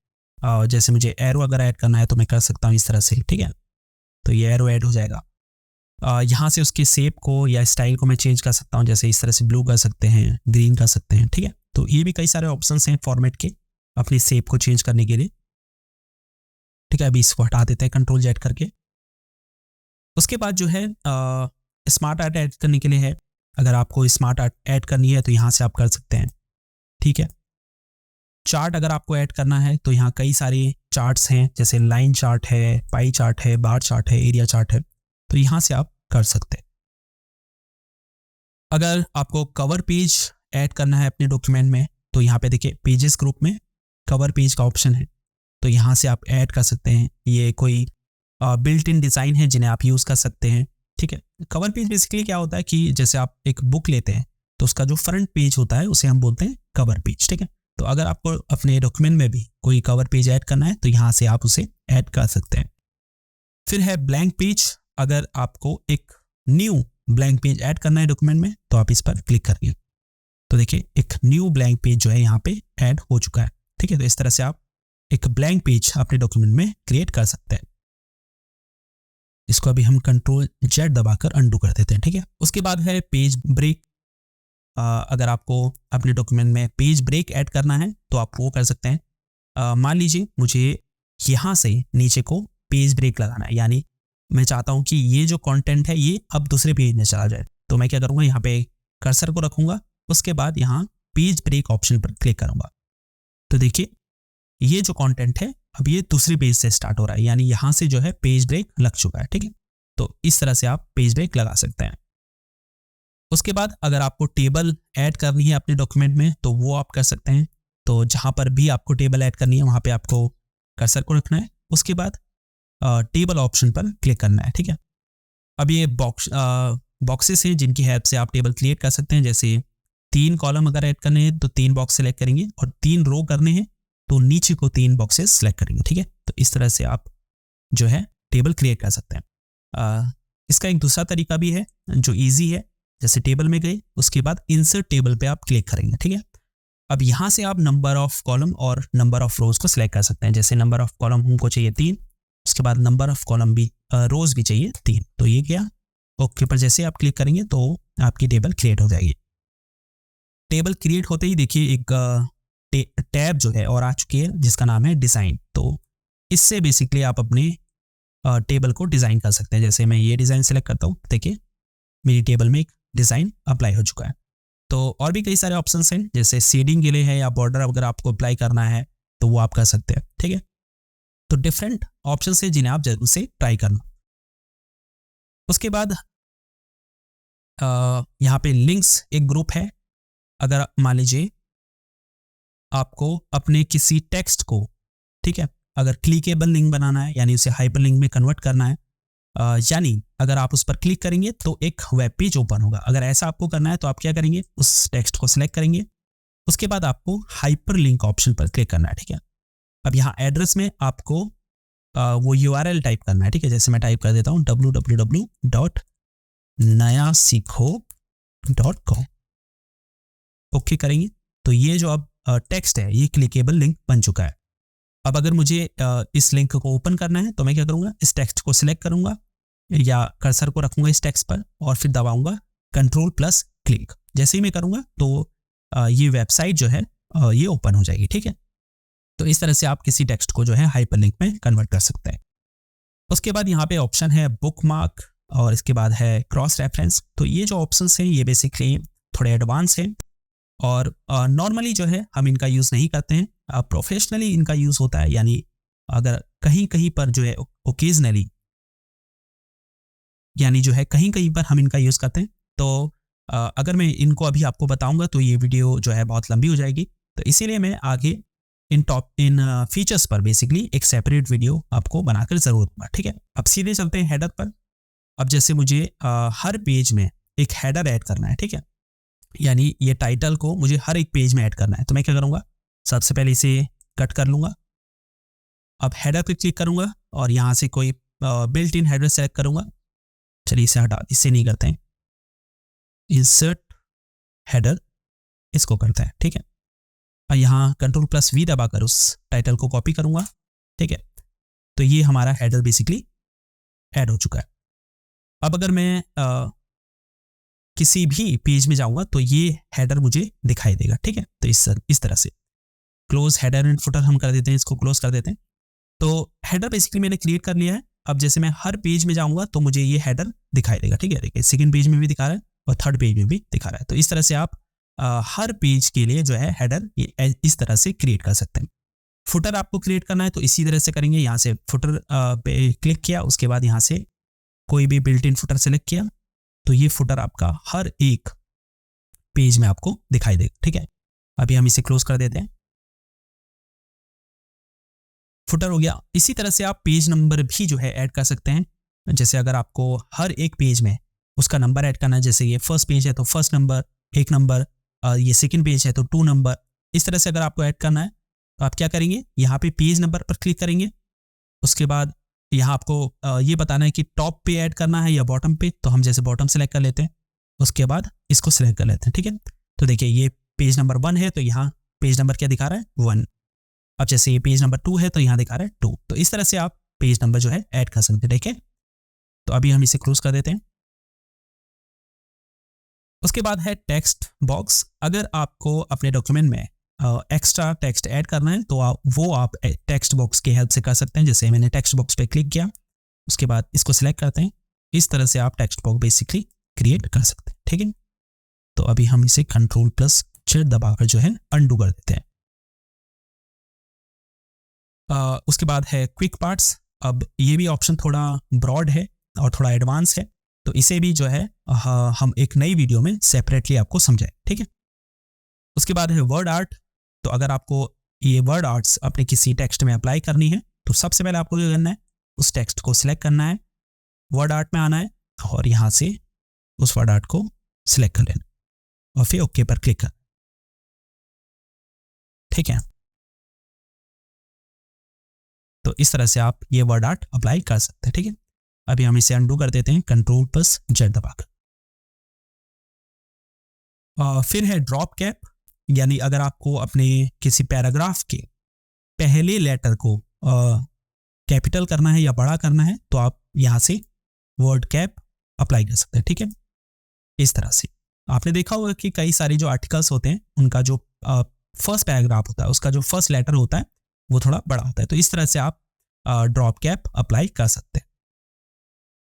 [SPEAKER 1] जैसे मुझे एरो अगर ऐड करना है तो मैं कर सकता हूँ इस तरह से, ठीक है। तो ये एरो ऐड हो जाएगा। यहाँ से उसके शेप को या स्टाइल को मैं चेंज कर सकता हूँ, जैसे इस तरह से ब्लू कर सकते हैं, ग्रीन कर सकते हैं, ठीक है। तो ये भी कई सारे ऑप्शंस हैं फॉर्मेट के अपनी शेप को चेंज करने के लिए, ठीक है। अभी इसको हटा देते हैं Ctrl+Z करके। उसके बाद जो है स्मार्ट आर्ट ऐड करने के लिए है। अगर आपको स्मार्ट आर्ट ऐड करनी है तो यहाँ से आप कर सकते हैं, ठीक है। चार्ट अगर आपको ऐड करना है तो यहाँ कई सारे चार्ट्स हैं, जैसे लाइन चार्ट है, पाई चार्ट है, बार चार्ट है, एरिया चार्ट है, तो यहाँ से आप कर सकते हैं। अगर आपको कवर पेज ऐड करना है अपने डॉक्यूमेंट में तो यहाँ पे देखिए पेजेस ग्रुप में कवर पेज का ऑप्शन है, तो यहाँ से आप ऐड कर सकते हैं। ये कोई बिल्ट इन डिज़ाइन है जिन्हें आप यूज़ कर सकते हैं, ठीक है। कवर पेज बेसिकली क्या होता है कि जैसे आप एक बुक लेते हैं तो उसका जो फ्रंट पेज होता है उसे हम बोलते हैं कवर पेज, ठीक है। तो अगर आपको अपने डॉक्यूमेंट में भी कोई कवर पेज ऐड करना है तो यहाँ से आप उसे ऐड कर सकते हैं। फिर है ब्लैंक पेज। अगर आपको एक न्यू ब्लैंक पेज ऐड करना है डॉक्यूमेंट में तो आप इस पर क्लिक करिए, तो देखिए एक न्यू ब्लैंक पेज जो है यहाँ पे ऐड हो चुका है, ठीक है। तो इस तरह से आप एक ब्लैंक पेज अपने डॉक्यूमेंट में क्रिएट कर सकते हैं। इसको अभी हम Ctrl+Z दबाकर अंडू कर देते हैं, ठीक है। उसके बाद है पेज ब्रेक। अगर आपको अपने डॉक्यूमेंट में पेज ब्रेक ऐड करना है तो आप वो कर सकते हैं। मान लीजिए मुझे यहाँ से नीचे को पेज ब्रेक लगाना है, यानी मैं चाहता हूँ कि ये जो कंटेंट है ये अब दूसरे पेज में चला जाए, तो मैं क्या करूँगा, यहाँ पे कर्सर को रखूँगा, उसके बाद यहाँ पेज ब्रेक ऑप्शन पर क्लिक करूँगा। तो देखिए ये जो कंटेंट है अब ये दूसरे पेज से स्टार्ट हो रहा है, यानी यहाँ से जो है पेज ब्रेक लग चुका है, ठीक है। तो इस तरह से आप पेज ब्रेक लगा सकते हैं। उसके बाद अगर आपको टेबल ऐड करनी है अपने डॉक्यूमेंट में तो वो आप कर सकते हैं। तो जहाँ पर भी आपको टेबल ऐड करनी है वहाँ पे आपको कर्सर को रखना है, उसके बाद टेबल ऑप्शन पर क्लिक करना है, ठीक है। अब ये बॉक्सेस हैं जिनकी हेल्प से आप टेबल क्रिएट कर सकते हैं। जैसे 3 कॉलम अगर ऐड करने हैं तो 3 बॉक्स सेलेक्ट करेंगे, और 3 रो करने हैं तो नीचे को 3 बॉक्सेस सेलेक्ट करेंगे, ठीक है। तो इस तरह से आप जो है टेबल क्रिएट कर सकते हैं। इसका एक दूसरा तरीका भी है जो ईजी है। जैसे टेबल में गए, उसके बाद इंसर्ट टेबल पे आप क्लिक करेंगे, ठीक है। अब यहाँ से आप नंबर ऑफ कॉलम और नंबर ऑफ रोज को सिलेक्ट कर सकते हैं। जैसे नंबर ऑफ कॉलम हमको चाहिए 3, उसके बाद नंबर ऑफ कॉलम भी रोज भी चाहिए 3। तो ये क्या, ओके पर जैसे आप क्लिक करेंगे तो आपकी टेबल क्रिएट हो जाएगी। टेबल क्रिएट होते ही देखिए एक टैब जो है और आ चुकी है जिसका नाम है डिज़ाइन। तो इससे बेसिकली आप अपने टेबल को डिज़ाइन कर सकते हैं। जैसे मैं ये डिज़ाइन सेलेक्ट करता हूँ, देखिए मेरी टेबल में एक डिज़ाइन अप्लाई हो चुका है। तो और भी कई सारे ऑप्शंस हैं, जैसे शेडिंग के लिए है या बॉर्डर अगर आपको अप्लाई करना है तो वो आप कर सकते हैं, ठीक है। तो डिफरेंट ऑप्शंस हैं जिन्हें आप जरूर से ट्राई करना। उसके बाद यहाँ पे लिंक्स एक ग्रुप है। अगर मान लीजिए आपको अपने किसी टेक्स्ट को, ठीक है, अगर क्लिकेबल लिंक बनाना है यानी उसे हाइपर लिंक में कन्वर्ट करना है, यानी अगर आप उस पर क्लिक करेंगे तो एक वेब पेज ओपन होगा। अगर ऐसा आपको करना है तो आप क्या करेंगे, उस टेक्स्ट को सिलेक्ट करेंगे, उसके बाद आपको हाइपर लिंक ऑप्शन पर क्लिक करना है, ठीक है। अब यहाँ एड्रेस में आपको वो URL टाइप करना है, ठीक है। जैसे मैं टाइप कर देता हूँ www.nayasikho.com, ओके करेंगे तो ये जो अब टेक्स्ट है ये क्लिकेबल लिंक बन चुका है। अब अगर मुझे इस लिंक को ओपन करना है तो मैं क्या करूँगा, इस टेक्स्ट को सिलेक्ट करूँगा या कर्सर को रखूँगा इस टेक्स्ट पर और फिर दबाऊँगा Ctrl+क्लिक। जैसे ही मैं करूँगा तो ये वेबसाइट जो है ये ओपन हो जाएगी, ठीक है। तो इस तरह से आप किसी टेक्स्ट को जो है हाइपर लिंक में कन्वर्ट कर सकते हैं। उसके बाद यहाँ पे ऑप्शन है बुकमार्क और इसके बाद है क्रॉस रेफरेंस। तो ये जो ऑप्शंस हैं ये बेसिकली थोड़े एडवांस हैं और नॉर्मली जो है हम इनका यूज़ नहीं करते हैं। प्रोफेशनली इनका यूज़ होता है, यानी अगर कहीं कहीं पर जो है ओकेजनली, यानी जो है कहीं कहीं पर हम इनका यूज़ करते हैं। तो अगर मैं इनको अभी आपको बताऊंगा तो ये वीडियो जो है बहुत लंबी हो जाएगी, तो इसीलिए मैं आगे इन फीचर्स पर बेसिकली एक सेपरेट वीडियो आपको बनाकर ज़रूर दूंगा, ठीक है। अब सीधे चलते हैं हेडर पर। अब जैसे मुझे हर पेज में एक हेडर ऐड करना है, ठीक है, यानी ये टाइटल को मुझे हर एक पेज में ऐड करना है, तो मैं क्या करूँगा, सबसे पहले इसे कट कर लूँगा। अब हेडर पर क्लिक करूँगा और यहाँ से कोई बिल्ट इन हेडर सेलेक्ट करूँगा। चलिए इसे हटा, इससे नहीं करते हैं, इंसर्ट हेडर इसको करते हैं, ठीक है। और यहाँ Ctrl+V दबाकर उस टाइटल को कॉपी करूँगा, ठीक है। तो ये हमारा हेडर बेसिकली ऐड हो चुका है। अब अगर मैं किसी भी पेज में जाऊँगा तो ये हेडर मुझे दिखाई देगा, ठीक है। तो इस तरह से क्लोज हेडर एंड फुटर हम कर देते हैं, इसको क्लोज कर देते हैं। तो हेडर बेसिकली मैंने क्रिएट कर लिया है। अब जैसे मैं हर पेज में जाऊँगा तो मुझे ये हेडर दिखाई देगा, ठीक है। देखिए सेकेंड पेज में भी दिखा रहा है और थर्ड पेज में भी दिखा रहा है। तो इस तरह से आप हर पेज के लिए जो है हेडर ये इस तरह से क्रिएट कर सकते हैं। फुटर आपको क्रिएट करना है तो इसी तरह से करेंगे। यहाँ से फुटर पे क्लिक किया, उसके बाद यहाँ से कोई भी बिल्ट इन फुटर सेलेक्ट किया, तो ये फुटर आपका हर एक पेज में आपको दिखाई देगा, ठीक है। अभी हम इसे क्लोज कर देते हैं, फुटर हो गया। इसी तरह से आप पेज नंबर भी जो है ऐड कर सकते हैं। जैसे अगर आपको हर एक पेज में उसका नंबर ऐड करना है, जैसे ये फर्स्ट पेज है तो फर्स्ट नंबर, 1 नंबर, ये सेकंड पेज है तो 2 नंबर। इस तरह से अगर आपको ऐड करना है तो आप क्या करेंगे, यहाँ पे पेज नंबर पर क्लिक करेंगे। उसके बाद यहाँ आपको ये बताना है कि टॉप पे ऐड करना है या बॉटम पे, तो हम जैसे बॉटम सेलेक्ट कर लेते हैं, उसके बाद इसको सिलेक्ट कर लेते हैं। ठीक है, तो देखिए ये पेज नंबर 1 है तो यहाँ पेज नंबर क्या दिखा रहा है, 1। अब जैसे ये पेज नंबर 2 है तो यहाँ दिखा रहा है 2। तो इस तरह से आप पेज नंबर जो है ऐड कर सकते हैं। ठीक है, तो अभी हम इसे क्लोज कर देते हैं। उसके बाद है टेक्स्ट बॉक्स। अगर आपको अपने डॉक्यूमेंट में एक्स्ट्रा टेक्स्ट ऐड करना है तो आप टेक्स्ट बॉक्स की हेल्प से कर सकते हैं। जैसे मैंने टेक्स्ट बॉक्स पे क्लिक किया, उसके बाद इसको सिलेक्ट करते हैं, इस तरह से आप टेक्स्ट बॉक्स बेसिकली क्रिएट कर सकते हैं। ठीक है, तो अभी हम इसे Ctrl+Z दबाकर जो है अनडू कर देते हैं। उसके बाद है क्विक पार्ट्स। अब ये भी ऑप्शन थोड़ा ब्रॉड है और थोड़ा एडवांस है, तो इसे भी जो है हम एक नई वीडियो में सेपरेटली आपको समझाएं। ठीक है, उसके बाद है वर्ड आर्ट। तो अगर आपको ये वर्ड आर्ट्स अपने किसी टेक्स्ट में अप्लाई करनी है तो सबसे पहले आपको क्या करना है, उस टेक्स्ट को सिलेक्ट करना है, वर्ड आर्ट में आना है और यहाँ से उस वर्ड आर्ट को सिलेक्ट कर लेना और फिर ओके पर क्लिक कर। ठीक है, तो इस तरह से आप ये वर्ड आर्ट अप्लाई कर सकते हैं। ठीक है, अभी हम इसे अनडू कर देते हैं Ctrl+Z दबाकर। फिर है ड्रॉप कैप, यानी अगर आपको अपने किसी पैराग्राफ के पहले लेटर को कैपिटल करना है या बड़ा करना है तो आप यहाँ से वर्ड कैप अप्लाई कर सकते हैं। ठीक है, इस तरह से आपने देखा होगा कि कई सारे जो आर्टिकल्स होते हैं उनका जो फर्स्ट पैराग्राफ होता है उसका जो फर्स्ट लेटर होता है वो थोड़ा बड़ा होता है, तो इस तरह से आप ड्रॉप कैप अप्लाई कर सकते हैं।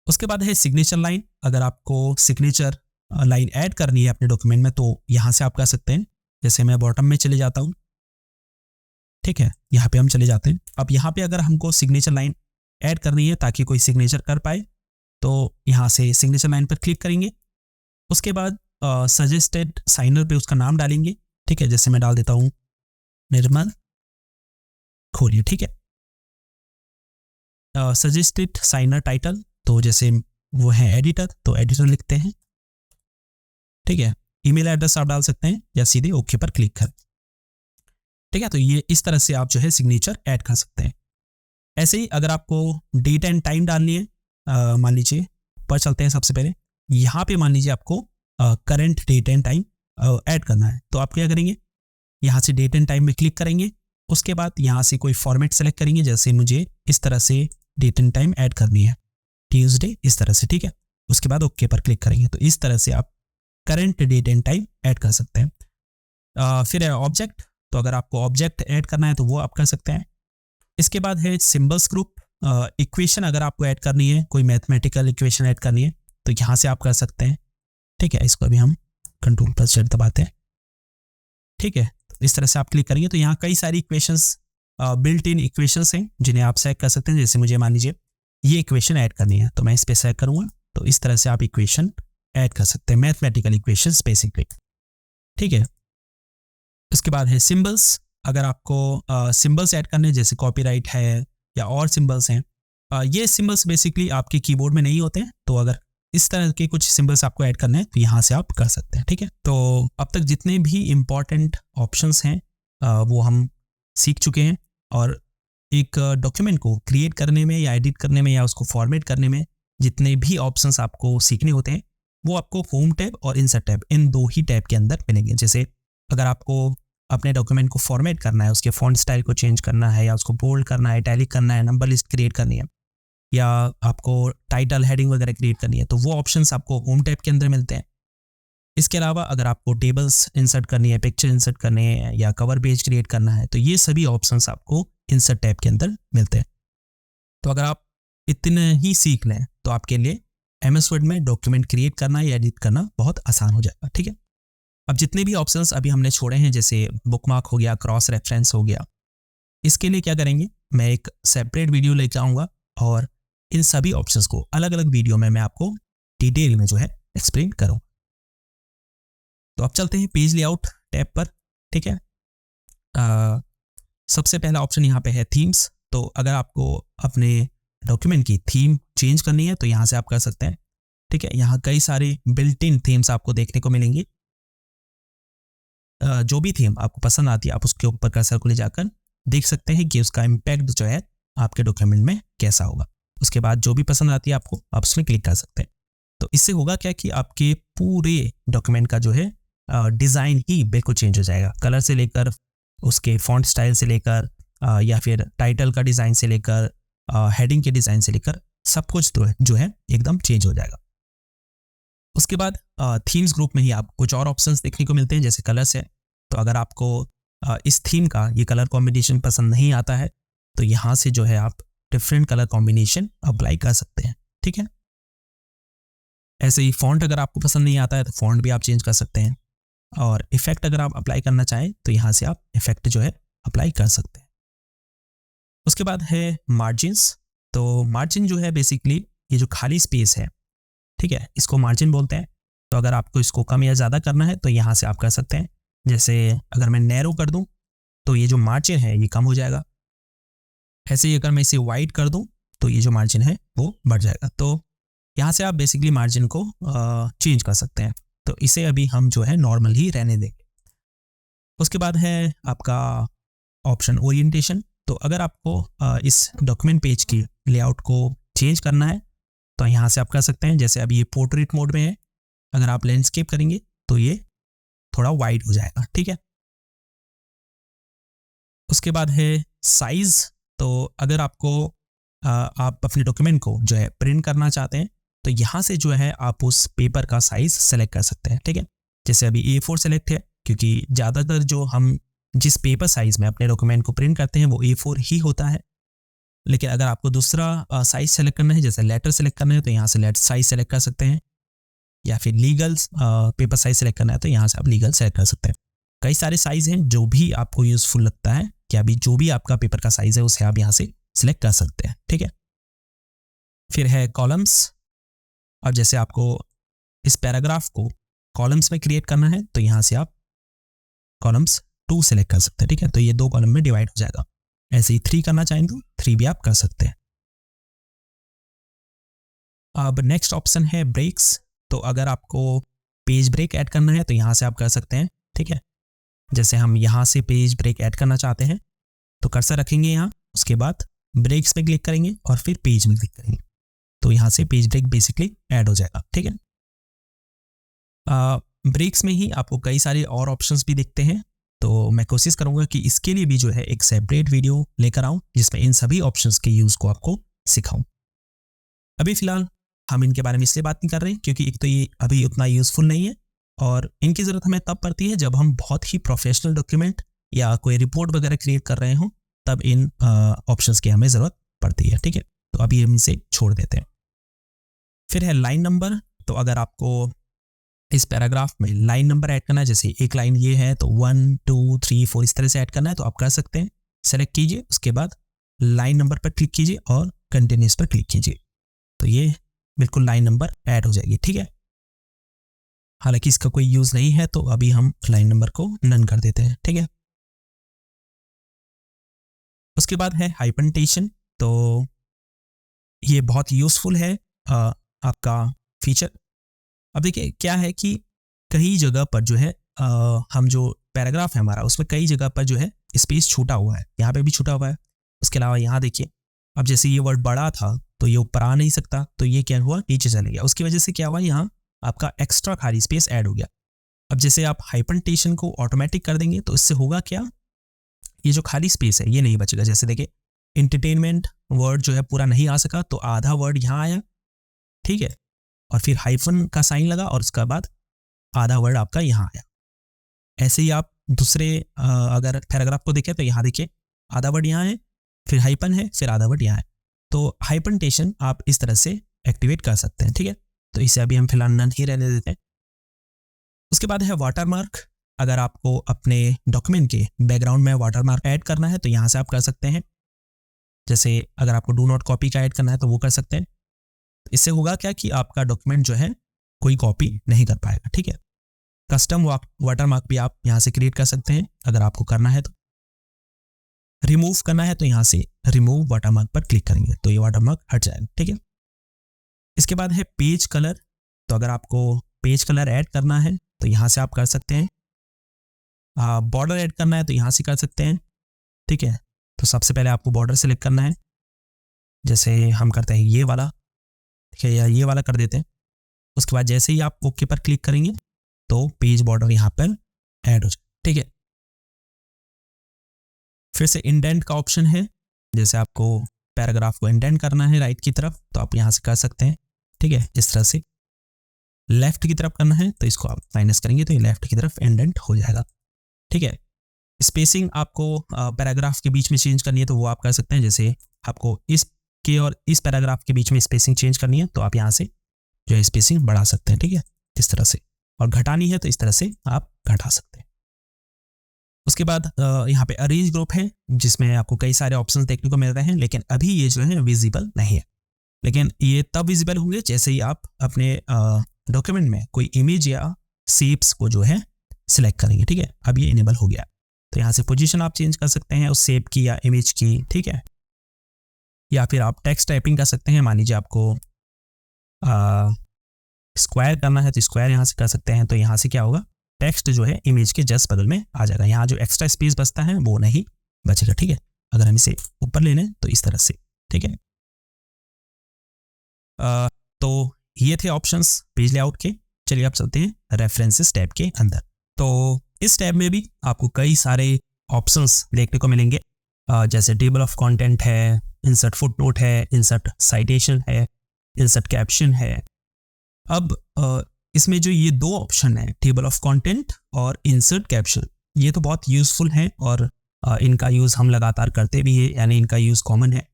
[SPEAKER 1] उसके बाद है सिग्नेचर लाइन। अगर आपको सिग्नेचर लाइन ऐड करनी है अपने डॉक्यूमेंट में तो यहाँ से आप कर सकते हैं। जैसे मैं बॉटम में चले जाता हूँ, ठीक है, यहाँ पे हम चले जाते हैं। अब यहाँ पे अगर हमको सिग्नेचर लाइन ऐड करनी है ताकि कोई सिग्नेचर कर पाए तो यहाँ से सिग्नेचर लाइन पर क्लिक करेंगे। उसके बाद सजेस्टेड साइनर पे उसका नाम डालेंगे। ठीक है, जैसे मैं डाल देता हूँ निर्मल खोलिए। ठीक है, सजेस्टेड साइनर टाइटल, तो जैसे वो है एडिटर तो एडिटर लिखते हैं। ठीक है, ईमेल एड्रेस आप डाल सकते हैं या सीधे ओके पर क्लिक कर। ठीक है, तो ये इस तरह से आप जो है सिग्नेचर ऐड कर सकते हैं। ऐसे ही अगर आपको डेट एंड टाइम डालनी है, मान लीजिए पर चलते हैं सबसे पहले यहाँ पे मान लीजिए आपको current date and time add करना है तो आप क्या करेंगे, यहाँ से डेट एंड टाइम में क्लिक करेंगे। उसके बाद यहाँ से कोई फॉर्मेट सेलेक्ट करेंगे, जैसे मुझे इस तरह से डेट एंड टाइम ऐड करनी है ट्यूसडे, इस तरह से। ठीक है, उसके बाद ओके पर क्लिक करेंगे तो इस तरह से आप current date and time add कर सकते हैं। फिर है ऑब्जेक्ट। तो अगर आपको ऑब्जेक्ट ऐड करना है तो वो आप कर सकते हैं। इसके बाद है सिंबल्स ग्रुप। इक्वेशन अगर आपको ऐड करनी है, कोई मैथमेटिकल इक्वेशन ऐड करनी है तो यहाँ से आप कर सकते हैं। ठीक है, इसको अभी हम Ctrl+Z दबाते हैं। ठीक है, तो इस तरह से आप क्लिक करेंगे तो यहाँ कई सारी इक्वेशंस बिल्ट इन इक्वेशंस हैं जिन्हें आप सेलेक्ट कर सकते हैं। जैसे मुझे मान लीजिए ये इक्वेशन ऐड करनी है तो मैं इस पर सेलेक्ट करूँगा, तो इस तरह से आप इक्वेशन ऐड कर सकते हैं, मैथमेटिकल इक्वेशंस बेसिकली। ठीक है, उसके बाद है सिंबल्स। अगर आपको सिंबल्स ऐड करने जैसे कॉपीराइट है या और सिंबल्स हैं, ये सिंबल्स बेसिकली आपके कीबोर्ड में नहीं होते हैं, तो अगर इस तरह के कुछ सिंबल्स आपको ऐड करने हैं तो यहाँ से आप कर सकते हैं। ठीक है, तो अब तक जितने भी इम्पॉर्टेंट ऑप्शंस हैं वो हम सीख चुके हैं और एक डॉक्यूमेंट को क्रिएट करने में या एडिट करने में या उसको फॉर्मेट करने में जितने भी ऑप्शंस आपको सीखने होते हैं वो आपको होम टैब और इंसर्ट टैब, इन दो ही टैब के अंदर मिलेंगे। जैसे अगर आपको अपने डॉक्यूमेंट को फॉर्मेट करना है, उसके फॉन्ट स्टाइल को चेंज करना है या उसको बोल्ड करना है, इटैलिक करना है, नंबर लिस्ट क्रिएट करनी है या आपको टाइटल हेडिंग वगैरह क्रिएट करनी है तो वो ऑप्शंस आपको होम टैब के अंदर मिलते हैं। इसके अलावा अगर आपको टेबल्स इंसर्ट करनी है, पिक्चर इंसर्ट करनी है या कवर पेज क्रिएट करना है तो ये सभी ऑप्शंस आपको इंसर्ट टैब के अंदर मिलते हैं। तो अगर आप इतने ही सीख लें तो आपके लिए MS वर्ड में डॉक्यूमेंट क्रिएट करना या एडिट करना बहुत आसान हो जाएगा। ठीक है, अब जितने भी ऑप्शंस अभी हमने छोड़े हैं जैसे बुकमार्क हो गया, क्रॉस रेफरेंस हो गया, इसके लिए क्या करेंगे, मैं एक सेपरेट वीडियो लेकर आऊँगा और इन सभी ऑप्शंस को अलग अलग वीडियो में मैं आपको डिटेल में जो है एक्सप्लेन करूँ। तो अब चलते हैं पेज लेआउट टैब पर। ठीक है, सबसे पहला ऑप्शन यहाँ पे है थीम्स। तो अगर आपको अपने डॉक्यूमेंट की थीम चेंज करनी है तो यहाँ से आप कर सकते हैं। ठीक है, यहाँ कई सारे बिल्ट इन थीम्स आपको देखने को मिलेंगी। जो भी थीम आपको पसंद आती है आप उसके ऊपर कर्सर को ले जाकर देख सकते हैं कि उसका इम्पैक्ट जो है आपके डॉक्यूमेंट में कैसा होगा। उसके बाद जो भी पसंद आती है आपको, आप उसमें क्लिक कर सकते हैं। तो इससे होगा क्या कि आपके पूरे डॉक्यूमेंट का जो है डिज़ाइन ही बिल्कुल चेंज हो जाएगा, कलर से लेकर उसके फॉन्ट स्टाइल से लेकर या फिर टाइटल का डिज़ाइन से लेकर हेडिंग के डिज़ाइन से लेकर सब कुछ तो जो है एकदम चेंज हो जाएगा। उसके बाद थीम्स ग्रुप में ही आपको कुछ और ऑप्शंस देखने को मिलते हैं, जैसे कलर्स है। तो अगर आपको इस थीम का ये कलर कॉम्बिनेशन पसंद नहीं आता है तो यहाँ से जो है आप डिफरेंट कलर कॉम्बिनेशन अप्लाई कर सकते हैं, ठीक है। ऐसे ही फॉन्ट अगर आपको पसंद नहीं आता है तो फॉन्ट भी आप चेंज कर सकते हैं, और इफेक्ट अगर आप अप्लाई करना चाहें तो यहाँ से आप इफेक्ट जो है अप्लाई कर सकते हैं। उसके बाद है मार्जिन्स। तो मार्जिन जो है बेसिकली ये जो खाली स्पेस है, ठीक है, इसको मार्जिन बोलते हैं। तो अगर आपको इसको कम या ज़्यादा करना है तो यहाँ से आप कर सकते हैं। जैसे अगर मैं नैरो कर दूं तो ये जो मार्जिन है ये कम हो जाएगा। ऐसे ही अगर मैं इसे वाइड कर दूं तो ये जो मार्जिन है वो बढ़ जाएगा। तो यहाँ से आप बेसिकली मार्जिन को चेंज कर सकते हैं। तो इसे अभी हम जो है नॉर्मल ही रहने देंगे। उसके बाद है आपका ऑप्शन ओरिएंटेशन। तो अगर आपको इस डॉक्यूमेंट पेज की लेआउट को चेंज करना है तो यहाँ से आप कर सकते हैं। जैसे अभी ये पोर्ट्रेट मोड में है, अगर आप लैंडस्केप करेंगे तो ये थोड़ा वाइड हो जाएगा, ठीक है। उसके बाद है साइज। तो अगर आपको आप अपने डॉक्यूमेंट को जो है प्रिंट करना चाहते हैं तो यहाँ से जो है आप उस पेपर का साइज सेलेक्ट कर सकते हैं, ठीक है। जैसे अभी A4 सेलेक्ट है, क्योंकि ज़्यादातर जो हम जिस पेपर साइज में अपने डॉक्यूमेंट को प्रिंट करते हैं वो A4 ही होता है। लेकिन अगर आपको दूसरा साइज सेलेक्ट करना है, जैसे लेटर सेलेक्ट करना है, तो यहाँ से लेटर साइज सेलेक्ट कर सकते हैं, या फिर लीगल पेपर साइज सेलेक्ट करना है तो यहाँ से आप लीगल सेलेक्ट कर सकते हैं। कई सारे साइज हैं, जो भी आपको यूजफुल लगता है कि अभी जो भी आपका पेपर का साइज है उसे आप यहाँ से सिलेक्ट कर सकते हैं, ठीक है। फिर है कॉलम्स। और जैसे आपको इस पैराग्राफ को कॉलम्स में क्रिएट करना है तो यहाँ से आप कॉलम्स 2 सेलेक्ट कर सकते हैं, ठीक है। तो ये 2 कॉलम में डिवाइड हो जाएगा। ऐसे ही 3 करना चाहें तो 3 भी आप कर सकते हैं। अब नेक्स्ट ऑप्शन है ब्रेक्स। तो अगर आपको पेज ब्रेक ऐड करना है तो यहाँ से आप कर सकते हैं, ठीक है। जैसे हम यहाँ से पेज ब्रेक ऐड करना चाहते हैं तो कर्सर रखेंगे यहाँ, उसके बाद ब्रेक्स पे क्लिक करेंगे और फिर पेज में क्लिक करेंगे तो यहाँ से पेज ब्रेक बेसिकली ऐड हो जाएगा, ठीक है। ब्रेक्स में ही आपको कई सारे और ऑप्शंस भी दिखते हैं, तो मैं कोशिश करूँगा कि इसके लिए भी जो है एक सेपरेट वीडियो लेकर आऊँ जिसमें इन सभी ऑप्शंस के यूज़ को आपको सिखाऊँ। अभी फ़िलहाल हम इनके बारे में इसलिए बात नहीं कर रहे हैं क्योंकि एक तो ये अभी उतना यूज़फुल नहीं है, और इनकी ज़रूरत हमें तब पड़ती है जब हम बहुत ही प्रोफेशनल डॉक्यूमेंट या कोई रिपोर्ट वगैरह क्रिएट कर रहे हों, तब इन ऑप्शंस की हमें ज़रूरत पड़ती है, ठीक है। तो अभी हम इसे छोड़ देते हैं। फिर है लाइन नंबर। तो अगर आपको इस पैराग्राफ में लाइन नंबर ऐड करना है, जैसे एक लाइन ये है तो 1 2 3 4 इस तरह से ऐड करना है तो आप कर सकते हैं। सेलेक्ट कीजिए, उसके बाद लाइन नंबर पर क्लिक कीजिए और कंटिन्यूस पर क्लिक कीजिए, तो ये बिल्कुल लाइन नंबर ऐड हो जाएगी, ठीक है। हालांकि इसका कोई यूज़ नहीं है तो अभी हम लाइन नंबर को नन कर देते हैं, ठीक है। उसके बाद है हाइपरटेंशन। तो ये बहुत यूज़फुल है आपका फीचर। अब देखिए क्या है कि कई जगह पर जो है हम जो पैराग्राफ है हमारा उसमें कई जगह पर जो है स्पेस छूटा हुआ है, यहाँ पे भी छूटा हुआ है। उसके अलावा यहाँ देखिए, अब जैसे ये वर्ड बड़ा था तो ये ऊपर आ नहीं सकता, तो ये क्या हुआ, नीचे चले गया। उसकी वजह से क्या हुआ, यहाँ आपका एक्स्ट्रा खाली स्पेस ऐड हो गया। अब जैसे आप हाइपरटेंशन को ऑटोमेटिक कर देंगे तो इससे होगा क्या, ये जो खाली स्पेस है ये नहीं बचेगा। जैसे देखिए एंटरटेनमेंट वर्ड जो है पूरा नहीं आ सका तो आधा वर्ड यहाँ आया, ठीक है, और फिर हाइफन का साइन लगा और उसके बाद आधा वर्ड आपका यहाँ आया। ऐसे ही आप दूसरे अगर पैराग्राफ को देखें तो यहाँ देखिए आधा वर्ड यहाँ है, फिर हाइपन है, फिर आधा वर्ड यहाँ है। तो हाइपरटेंशन आप इस तरह से एक्टिवेट कर सकते हैं, ठीक है। तो इसे अभी हम फिलहाल नन ही रहने देते हैं। उसके बाद है वाटरमार्क। अगर आपको अपने डॉक्यूमेंट के बैकग्राउंड में वाटरमार्क ऐड करना है तो यहाँ से आप कर सकते हैं। जैसे अगर आपको डू नॉट कॉपी का ऐड करना है तो वो कर सकते हैं। इससे होगा क्या कि आपका डॉक्यूमेंट जो है कोई कॉपी नहीं कर पाएगा, ठीक है। कस्टम वाटरमार्क भी आप यहाँ से क्रिएट कर सकते हैं अगर आपको करना है तो। रिमूव करना है तो यहाँ से रिमूव वाटरमार्क पर क्लिक करेंगे तो ये वाटरमार्क हट जाएगा, ठीक है। इसके बाद है पेज कलर। तो अगर आपको पेज कलर ऐड करना है तो यहाँ से आप कर सकते हैं। बॉर्डर ऐड करना है तो यहाँ से कर सकते हैं, ठीक है। तो सबसे पहले आपको बॉर्डर सेलेक्ट करना है, जैसे हम करते हैं ये वाला, ठीक है, या ये वाला कर देते हैं। उसके बाद जैसे ही आप ओके पर क्लिक करेंगे तो पेज बॉर्डर यहाँ पर ऐड हो जाए, ठीक है। फिर से इंडेंट का ऑप्शन है, जैसे आपको पैराग्राफ को इंडेंट करना है राइट की तरफ तो आप यहाँ से कर सकते हैं, ठीक है। इस तरह से लेफ्ट की तरफ करना है तो इसको आप माइनस करेंगे तो ये लेफ्ट की तरफ इंडेंट हो जाएगा, ठीक है। स्पेसिंग आपको पैराग्राफ के बीच में चेंज करनी है तो वो आप कर सकते हैं, जैसे आपको इसके और इस पैराग्राफ के बीच में स्पेसिंग चेंज करनी है तो आप यहाँ से जो है स्पेसिंग बढ़ा सकते हैं, ठीक है, इस तरह से। और घटानी है तो इस तरह से आप घटा सकते हैं। उसके बाद यहाँ पे अरेंज ग्रुप है जिसमें आपको कई सारे ऑप्शंस देखने को मिल रहे हैं, लेकिन अभी ये जो है विजिबल नहीं है, लेकिन ये तब विजिबल होंगे जैसे ही आप अपने डॉक्यूमेंट में कोई इमेज या शेप्स को जो है सिलेक्ट करेंगे, ठीक है। अब ये इनेबल हो गया तो यहाँ से पोजीशन आप चेंज कर सकते हैं उस शेप की या इमेज की, ठीक है। या फिर आप टेक्स्ट टाइपिंग कर सकते हैं, मान लीजिए आपको स्क्वायर करना है तो स्क्वायर यहाँ से कर सकते हैं। तो यहाँ से क्या होगा, टेक्स्ट जो है इमेज के जस्ट बगल में आ जाएगा, यहाँ जो एक्स्ट्रा स्पेस बचता है वो नहीं बचेगा, ठीक है। अगर हम इसे ऊपर ले लें तो इस तरह से, ठीक है। तो ये थे ऑप्शंस पेज लेआउट के। चलिए अब चलते हैं रेफरेंसेस टैब के अंदर। तो इस टैब में भी आपको कई सारे ऑप्शंस देखने को मिलेंगे, जैसे टेबल ऑफ कंटेंट है, इंसर्ट फुटनोट है, इंसर्ट साइटेशन है, इंसर्ट कैप्शन है। अब इसमें जो ये दो ऑप्शन है, टेबल ऑफ कंटेंट और इंसर्ट कैप्शन, ये तो बहुत यूजफुल हैं और इनका यूज़ हम लगातार करते भी हैं, यानी इनका यूज़ कॉमन है।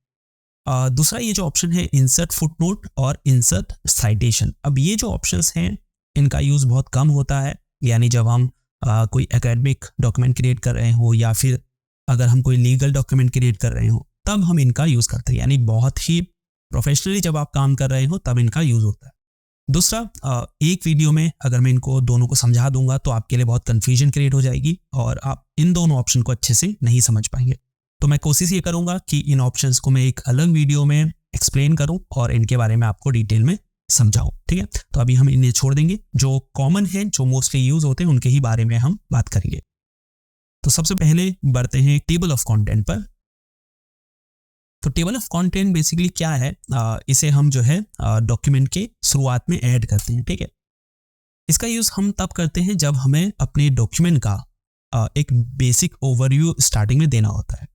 [SPEAKER 1] दूसरा ये जो ऑप्शन है इंसर्ट फुटनोट और इंसर्ट साइटेशन, अब ये जो ऑप्शंस हैं इनका यूज़ बहुत कम होता है, यानी जब हम कोई एकेडमिक डॉक्यूमेंट क्रिएट कर रहे हो या फिर अगर हम कोई लीगल डॉक्यूमेंट क्रिएट कर रहे हो तब हम इनका यूज़ करते हैं, यानी बहुत ही प्रोफेशनली जब आप काम कर रहे हो तब इनका यूज़ होता है। दूसरा, एक वीडियो में अगर मैं इनको दोनों को समझा दूंगा तो आपके लिए बहुत कन्फ्यूजन क्रिएट हो जाएगी और आप इन दोनों ऑप्शन को अच्छे से नहीं समझ पाएंगे। तो मैं कोशिश ये करूंगा कि इन ऑप्शंस को मैं एक अलग वीडियो में एक्सप्लेन करूं और इनके बारे में आपको डिटेल में समझाऊं, ठीक है। तो अभी हम इन्हें छोड़ देंगे, जो कॉमन है, जो मोस्टली यूज होते हैं उनके ही बारे में हम बात करेंगे। तो सबसे पहले बढ़ते हैं टेबल ऑफ कंटेंट पर। तो टेबल ऑफ कंटेंट बेसिकली क्या है, इसे हम जो है डॉक्यूमेंट के शुरुआत में ऐड करते हैं, ठीक है। इसका यूज हम तब करते हैं जब हमें अपने डॉक्यूमेंट का एक बेसिक ओवरव्यू स्टार्टिंग में देना होता है।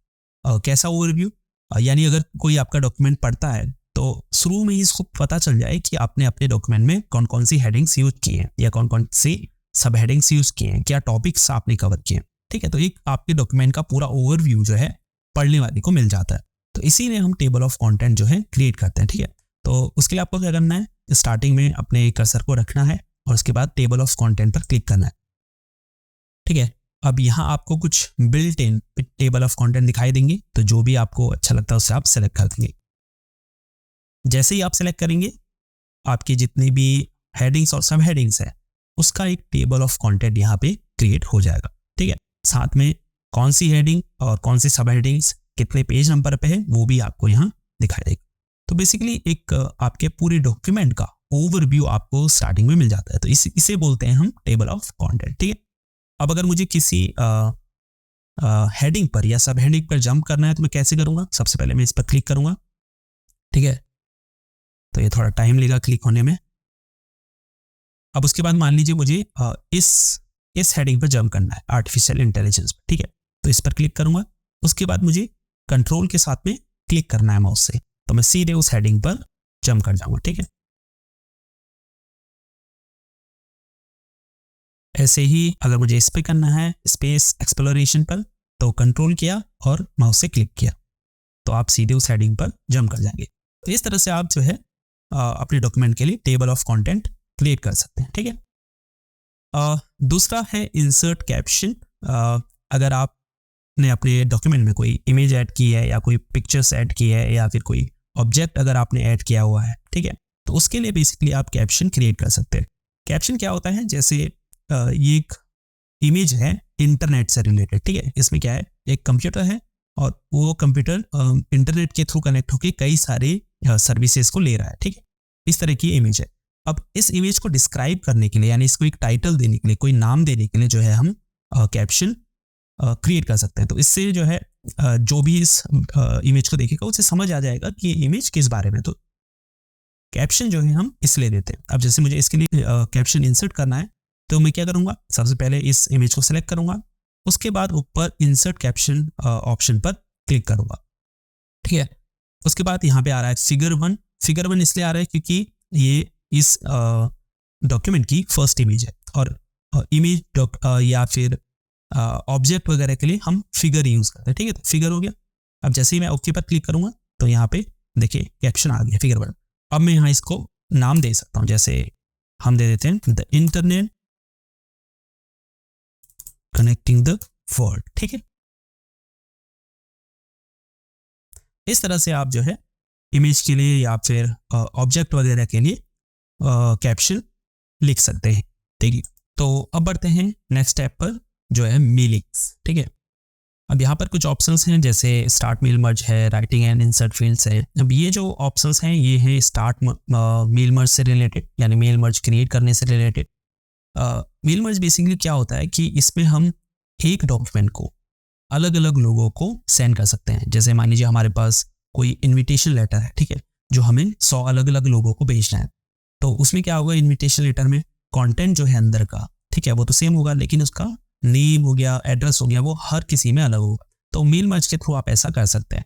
[SPEAKER 1] कैसा ओवरव्यू, यानी अगर कोई आपका डॉक्यूमेंट पढ़ता है तो शुरू में ही इसको पता चल जाए कि आपने अपने डॉक्यूमेंट में कौन कौन सी हेडिंग्स यूज की हैं या कौन कौन सी सब हेडिंग्स यूज किए हैं, क्या टॉपिक्स आपने कवर किए हैं, ठीक है। तो एक आपके डॉक्यूमेंट का पूरा ओवरव्यू जो है पढ़ने वाले को मिल जाता है। तो इसीलिए हम टेबल ऑफ कंटेंट जो है क्रिएट करते हैं, ठीक है। तो उसके लिए आपको क्या करना है, स्टार्टिंग में अपने कर्सर को रखना है और उसके बाद टेबल ऑफ कंटेंट पर क्लिक करना है, ठीक है। अब यहाँ आपको कुछ built in table of content दिखाई देंगे, तो जो भी आपको अच्छा लगता है उससे आप सेलेक्ट कर देंगे। जैसे ही आप सेलेक्ट करेंगे आपकी जितनी भी हेडिंग्स और सब हेडिंग्स है उसका एक टेबल ऑफ कंटेंट यहाँ पे क्रिएट हो जाएगा, ठीक है। साथ में कौन सी हेडिंग और कौन सी सब हेडिंग्स कितने पेज नंबर पे है वो भी आपको यहाँ दिखाई देगा। तो बेसिकली एक आपके पूरे डॉक्यूमेंट का ओवरव्यू आपको स्टार्टिंग में मिल जाता है। तो इसे बोलते हैं हम टेबल ऑफ कंटेंट, ठीक है। अब अगर मुझे किसी हेडिंग पर या सब हेडिंग पर जंप करना है तो मैं कैसे करूंगा, सबसे पहले मैं इस पर क्लिक करूंगा, ठीक है। तो ये थोड़ा टाइम लेगा क्लिक होने में। अब उसके बाद मान लीजिए मुझे इस हेडिंग पर जंप करना है, आर्टिफिशियल इंटेलिजेंस पर, ठीक है। तो इस पर क्लिक करूंगा, उसके बाद मुझे कंट्रोल के साथ में क्लिक करना है माउस से, तो मैं सीधे उस हेडिंग पर जंप कर जाऊंगा, ठीक है। ऐसे ही अगर मुझे इस पे करना है स्पेस एक्सप्लोरेशन पर, तो कंट्रोल किया और माउस से क्लिक किया तो आप सीधे उस हेडिंग पर जंप कर जाएंगे। तो इस तरह से आप जो है अपने डॉक्यूमेंट के लिए टेबल ऑफ कंटेंट क्रिएट कर सकते हैं, ठीक है। दूसरा है इंसर्ट कैप्शन। अगर आपने अपने डॉक्यूमेंट में कोई इमेज ऐड की है या कोई पिक्चर्स ऐड की है या फिर कोई ऑब्जेक्ट अगर आपने ऐड किया हुआ है, ठीक है, तो उसके लिए बेसिकली आप कैप्शन क्रिएट कर सकते हैं। कैप्शन क्या होता है, जैसे ये एक इमेज है इंटरनेट से रिलेटेड, ठीक है। इसमें क्या है, एक कंप्यूटर है और वो कंप्यूटर इंटरनेट के थ्रू कनेक्ट होकर कई सारे सर्विसेज को ले रहा है, ठीक है। इस तरह की इमेज है। अब इस इमेज को डिस्क्राइब करने के लिए, यानी इसको एक टाइटल देने के लिए, कोई नाम देने के लिए जो है हम कैप्शन क्रिएट कर सकते हैं। तो इससे जो है जो भी इस इमेज को देखेगा उसे समझ आ जाएगा कि ये इमेज किस बारे में। तो कैप्शन जो है हम इसलिए देते हैं। अब जैसे मुझे इसके लिए कैप्शन इंसर्ट करना है तो मैं क्या करूँगा, सबसे पहले इस इमेज को सेलेक्ट करूँगा, उसके बाद ऊपर इंसर्ट कैप्शन ऑप्शन पर क्लिक करूँगा, ठीक है। उसके बाद यहाँ पे आ रहा है फिगर 1। फिगर 1 इसलिए आ रहा है क्योंकि ये इस डॉक्यूमेंट की फर्स्ट इमेज है, और इमेज या फिर ऑब्जेक्ट वगैरह के लिए हम फिगर यूज करते हैं, ठीक है। तो फिगर हो गया। अब जैसे ही मैं ओके पर क्लिक करूंगा तो यहाँ पे देखिए कैप्शन आ गया फिगर 1। अब मैं यहाँ इसको नाम दे सकता हूँ, जैसे हम दे देते हैं the internet connecting the world, ठीक है। इस तरह से आप जो है इमेज के लिए या फिर ऑब्जेक्ट वगैरह के लिए कैप्शन लिख सकते हैं, ठीक है। तो अब बढ़ते हैं नेक्स्ट स्टेप पर जो है मीनिंग्स, ठीक है। अब यहाँ पर कुछ ऑप्शंस हैं, जैसे स्टार्ट मेल मर्ज है, राइटिंग एंड इंसर्ट फील्ड्स है। अब ये जो ऑप्शंस हैं ये है स्टार्ट मेल मर्ज से रिलेटेड, यानी मेल मर्ज क्रिएट करने से रिलेटेड। मेल मर्ज बेसिकली क्या होता है कि इसमें हम एक डॉक्यूमेंट को अलग अलग लोगों को सेंड कर सकते हैं। जैसे मान लीजिए हमारे पास कोई इन्विटेशन लेटर है, ठीक है, जो हमें 100 अलग अलग लोगों को भेजना है। तो उसमें क्या होगा, इन्विटेशन लेटर में कंटेंट जो है अंदर का, ठीक है, वो तो सेम होगा, लेकिन उसका नेम हो गया, एड्रेस हो गया, वो हर किसी में अलग होगा। तो मेल मर्ज के थ्रू आप ऐसा कर सकते हैं।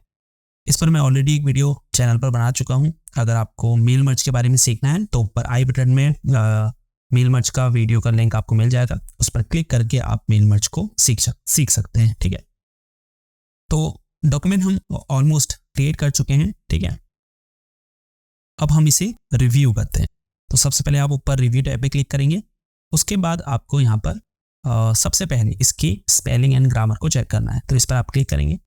[SPEAKER 1] इस पर मैं ऑलरेडी एक वीडियो चैनल पर बना चुका हूँ। अगर आपको मेल मर्ज के बारे में सीखना है तो ऊपर आई बटन में मेल मर्ज का वीडियो का लिंक आपको मिल जाएगा, उस पर क्लिक करके आप मेल मर्ज को सीख सकते हैं, ठीक है। तो डॉक्यूमेंट हम ऑलमोस्ट क्रिएट कर चुके हैं, ठीक है। अब हम इसे रिव्यू करते हैं। तो सबसे पहले आप ऊपर रिव्यू टैब पे क्लिक करेंगे। उसके बाद आपको यहाँ पर सबसे पहले इसकी स्पेलिंग एंड ग्रामर को चेक करना है, तो इस पर आप क्लिक करेंगे।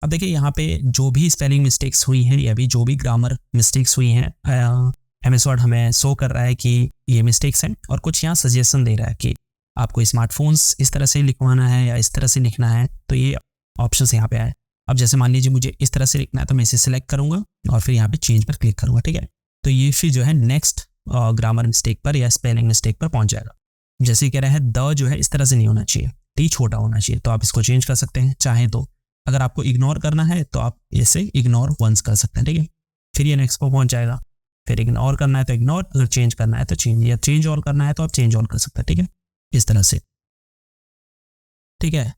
[SPEAKER 1] अब देखिए यहाँ पे जो भी स्पेलिंग मिस्टेक्स हुई हैं या भी जो भी ग्रामर मिस्टेक्स हुई हैं, MS वर्ड हमें शो कर रहा है कि ये मिस्टेक्स हैं, और कुछ यहाँ सजेशन दे रहा है कि आपको स्मार्टफोन्स इस तरह से लिखवाना है या इस तरह से लिखना है। तो ये ऑप्शंस यहाँ पे आए। अब जैसे मान लीजिए मुझे इस तरह से लिखना है तो मैं इसे सिलेक्ट करूँगा और फिर यहाँ पे चेंज पर क्लिक करूँगा, ठीक है। तो ये फिर जो है नेक्स्ट ग्रामर मिस्टेक पर या स्पेलिंग मिस्टेक पर पहुँच जाएगा। जैसे कह रहा है द जो है इस तरह से नहीं होना चाहिए, टी छोटा होना चाहिए, तो आप इसको चेंज कर सकते हैं चाहें तो। अगर आपको इग्नोर करना है तो आप इसे इग्नोर वंस कर सकते हैं, ठीक है। फिर ये नेक्स्ट पर पहुंच जाएगा। फिर इग्नोर करना है तो इग्नोर, अगर चेंज करना है तो चेंज, या चेंज ऑल करना है तो आप चेंज ऑल कर सकते हैं, ठीक है, इस तरह से, ठीक है।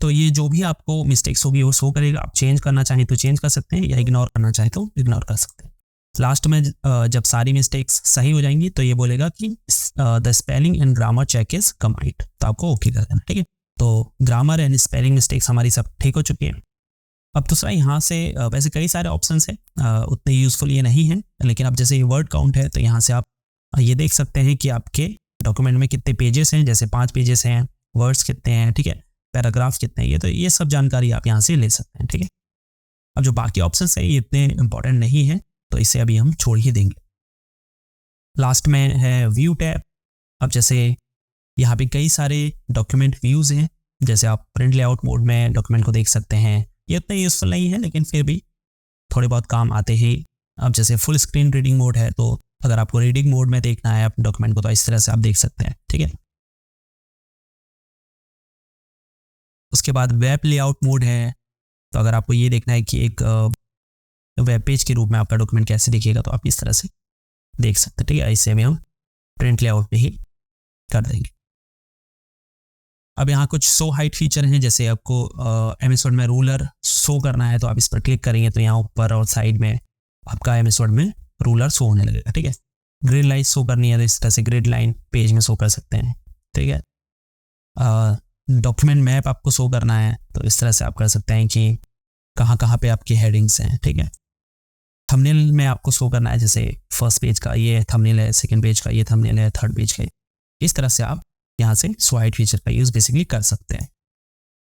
[SPEAKER 1] तो ये जो भी आपको मिस्टेक्स होगी वो शो करेगा। आप चेंज करना चाहें तो चेंज कर सकते हैं, या इग्नोर करना चाहें तो इग्नोर कर सकते हैं। लास्ट में जब सारी मिस्टेक्स सही हो जाएंगी तो ये बोलेगा कि the spelling and grammar check is complete, तो आपको ओके कर देना, ठीक है। तो ग्रामर एंड स्पेलिंग मिस्टेक्स हमारी सब ठीक हो चुकी हैं। अब दूसरा यहाँ से वैसे कई सारे ऑप्शंस हैं, उतने यूजफुल ये नहीं है, लेकिन अब जैसे ये वर्ड काउंट है तो यहाँ से आप ये देख सकते हैं कि आपके डॉक्यूमेंट में कितने पेजेस हैं। जैसे 5 पेजेस हैं, वर्ड्स कितने हैं, ठीक है, पैराग्राफ कितने हैं, ये सब जानकारी आप यहाँ से ले सकते हैं, ठीक है। अब जो बाकी ऑप्शंस हैं ये इतने इंपॉर्टेंट नहीं है, तो इसे अभी हम छोड़ ही देंगे। लास्ट में है व्यू टैब। अब जैसे यहाँ पे कई सारे डॉक्यूमेंट व्यूज हैं, जैसे आप प्रिंट लेआउट मोड में डॉक्यूमेंट को देख सकते हैं। ये इतना यूजफुल नहीं है, लेकिन फिर भी थोड़े बहुत काम आते हैं। अब जैसे फुल स्क्रीन रीडिंग मोड है, तो अगर आपको रीडिंग मोड में देखना है अपने डॉक्यूमेंट को तो इस तरह से आप देख सकते हैं, ठीक है। उसके बाद वेब लेआउट मोड है, तो अगर आपको ये देखना है कि एक वेब पेज के रूप में आपका डॉक्यूमेंट कैसे दिखेगा तो आप इस तरह से देख सकते हैं, ठीक है। इसे भी हम प्रिंट लेआउट पे ही कर देंगे। अब यहाँ कुछ शो हाइट फीचर हैं, जैसे आपको MS वर्ड में रूलर शो करना है तो आप इस पर क्लिक करेंगे तो यहाँ ऊपर और साइड में आपका MS वर्ड में रूलर शो होने लगेगा, ठीक है। ग्रिड लाइन शो करनी है तो इस तरह से ग्रिड लाइन पेज में शो कर सकते हैं, ठीक है। डॉक्यूमेंट मैप आपको शो करना है तो इस तरह से आप कर सकते हैं कि कहाँ कहाँ पे आपकी हेडिंग्स हैं, ठीक है। थंबनेल में आपको शो करना है, जैसे फर्स्ट पेज का ये थंबनेल है, सेकंड पेज का ये थंबनेल है, थर्ड पेज का। इस तरह से आप यहाँ से शो हाइट फीचर का यूज़ बेसिकली कर सकते हैं।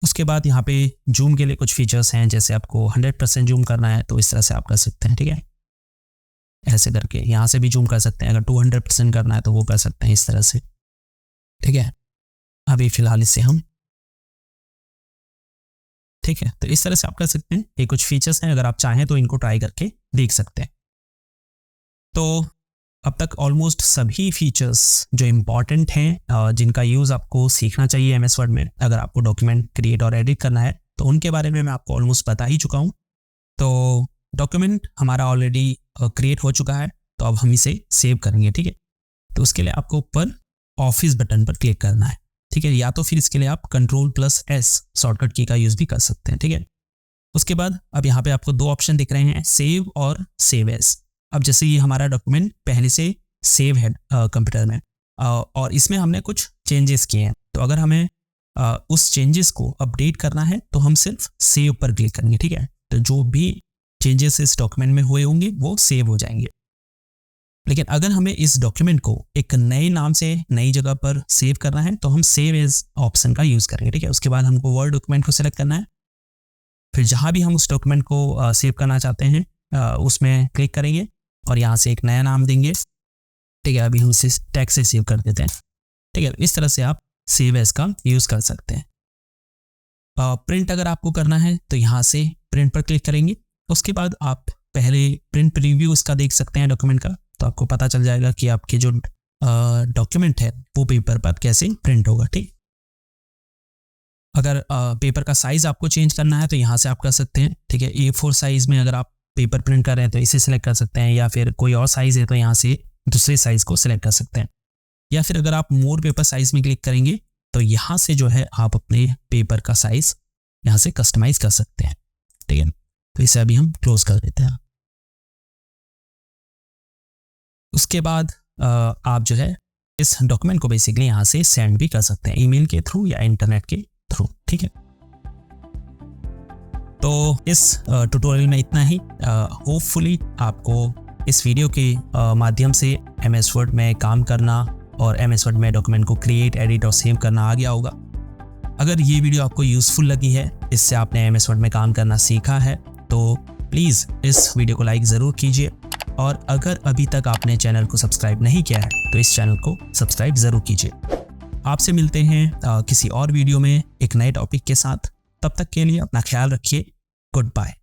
[SPEAKER 1] उसके बाद यहाँ पे जूम के लिए कुछ फीचर्स हैं, जैसे आपको 100% जूम करना है तो इस तरह से आप कर सकते हैं, ठीक है। ऐसे करके यहाँ से भी जूम कर सकते हैं। अगर 200% करना है तो वो कर सकते हैं इस तरह से, ठीक है। अभी फिलहाल इससे हम, ठीक है, तो इस तरह से आप कर सकते हैं। ये कुछ फीचर्स हैं, अगर आप चाहें तो इनको ट्राई करके देख सकते हैं। तो अब तक ऑलमोस्ट सभी फीचर्स जो इम्पॉर्टेंट हैं, जिनका यूज़ आपको सीखना चाहिए एमएस वर्ड में अगर आपको डॉक्यूमेंट क्रिएट और एडिट करना है, तो उनके बारे में मैं आपको ऑलमोस्ट बता ही चुका हूँ। तो डॉक्यूमेंट हमारा ऑलरेडी क्रिएट हो चुका है, तो अब हम इसे सेव करेंगे, ठीक है। तो उसके लिए आपको ऊपर ऑफिस बटन पर क्लिक करना है, ठीक है, या तो फिर इसके लिए आप Ctrl+S शॉर्टकट की का यूज़ भी कर सकते हैं, ठीक है। उसके बाद अब यहाँ पे आपको दो ऑप्शन दिख रहे हैं, सेव और सेव एज। अब जैसे ये हमारा डॉक्यूमेंट पहले से सेव है कंप्यूटर में, और इसमें हमने कुछ चेंजेस किए हैं, तो अगर हमें उस चेंजेस को अपडेट करना है तो हम सिर्फ सेव पर क्लिक करेंगे, ठीक है। तो जो भी चेंजेस इस डॉक्यूमेंट में हुए होंगे वो सेव हो जाएंगे। लेकिन अगर हमें इस डॉक्यूमेंट को एक नए नाम से नई जगह पर सेव करना है तो हम सेव एज ऑप्शन का यूज़ करेंगे, ठीक है। उसके बाद हमको वर्ड डॉक्यूमेंट को सिलेक्ट करना है, फिर जहाँ भी हम उस डॉक्यूमेंट को सेव करना चाहते हैं उसमें क्लिक करेंगे और यहाँ से एक नया नाम देंगे, ठीक है। अभी हम इसे टेक्स्ट से सेव कर देते हैं, ठीक है। इस तरह से आप सेव एज का यूज़ कर सकते हैं। प्रिंट अगर आपको करना है तो यहाँ से प्रिंट पर क्लिक करेंगे। उसके बाद आप पहले प्रिंट प्रीव्यू इसका देख सकते हैं डॉक्यूमेंट का, तो आपको पता चल जाएगा कि आपके जो डॉक्यूमेंट है वो पेपर पर कैसे प्रिंट होगा, ठीक। अगर पेपर का साइज़ आपको चेंज करना है तो यहाँ से आप कर सकते हैं, ठीक है। A4 साइज़ में अगर आप पेपर प्रिंट कर रहे हैं तो इसे सिलेक्ट कर सकते हैं, या फिर कोई और साइज़ है तो यहाँ से दूसरे साइज़ को सिलेक्ट कर सकते हैं, या फिर अगर आप मोर पेपर साइज़ में क्लिक करेंगे तो यहाँ से जो है आप अपने पेपर का साइज़ यहाँ से कस्टमाइज़ कर सकते हैं, ठीक है। तो इसे अभी हम क्लोज कर देते हैं। उसके बाद आप जो है इस डॉक्यूमेंट को बेसिकली यहाँ से सेंड भी कर सकते हैं, ईमेल के थ्रू या इंटरनेट के थ्रू, ठीक है। तो इस ट्यूटोरियल में इतना ही। होपफुली आपको इस वीडियो के माध्यम से एमएस वर्ड में काम करना और एमएस वर्ड में डॉक्यूमेंट को क्रिएट, एडिट और सेव करना आ गया होगा। अगर ये वीडियो आपको यूज़फुल लगी है, इससे आपने एमएस वर्ड में काम करना सीखा है, तो प्लीज़ इस वीडियो को लाइक ज़रूर कीजिए, और अगर अभी तक आपने चैनल को सब्सक्राइब नहीं किया है तो इस चैनल को सब्सक्राइब ज़रूर कीजिए। आपसे मिलते हैं किसी और वीडियो में एक नए टॉपिक के साथ। तब तक के लिए अपना ख्याल रखिए। Good bye.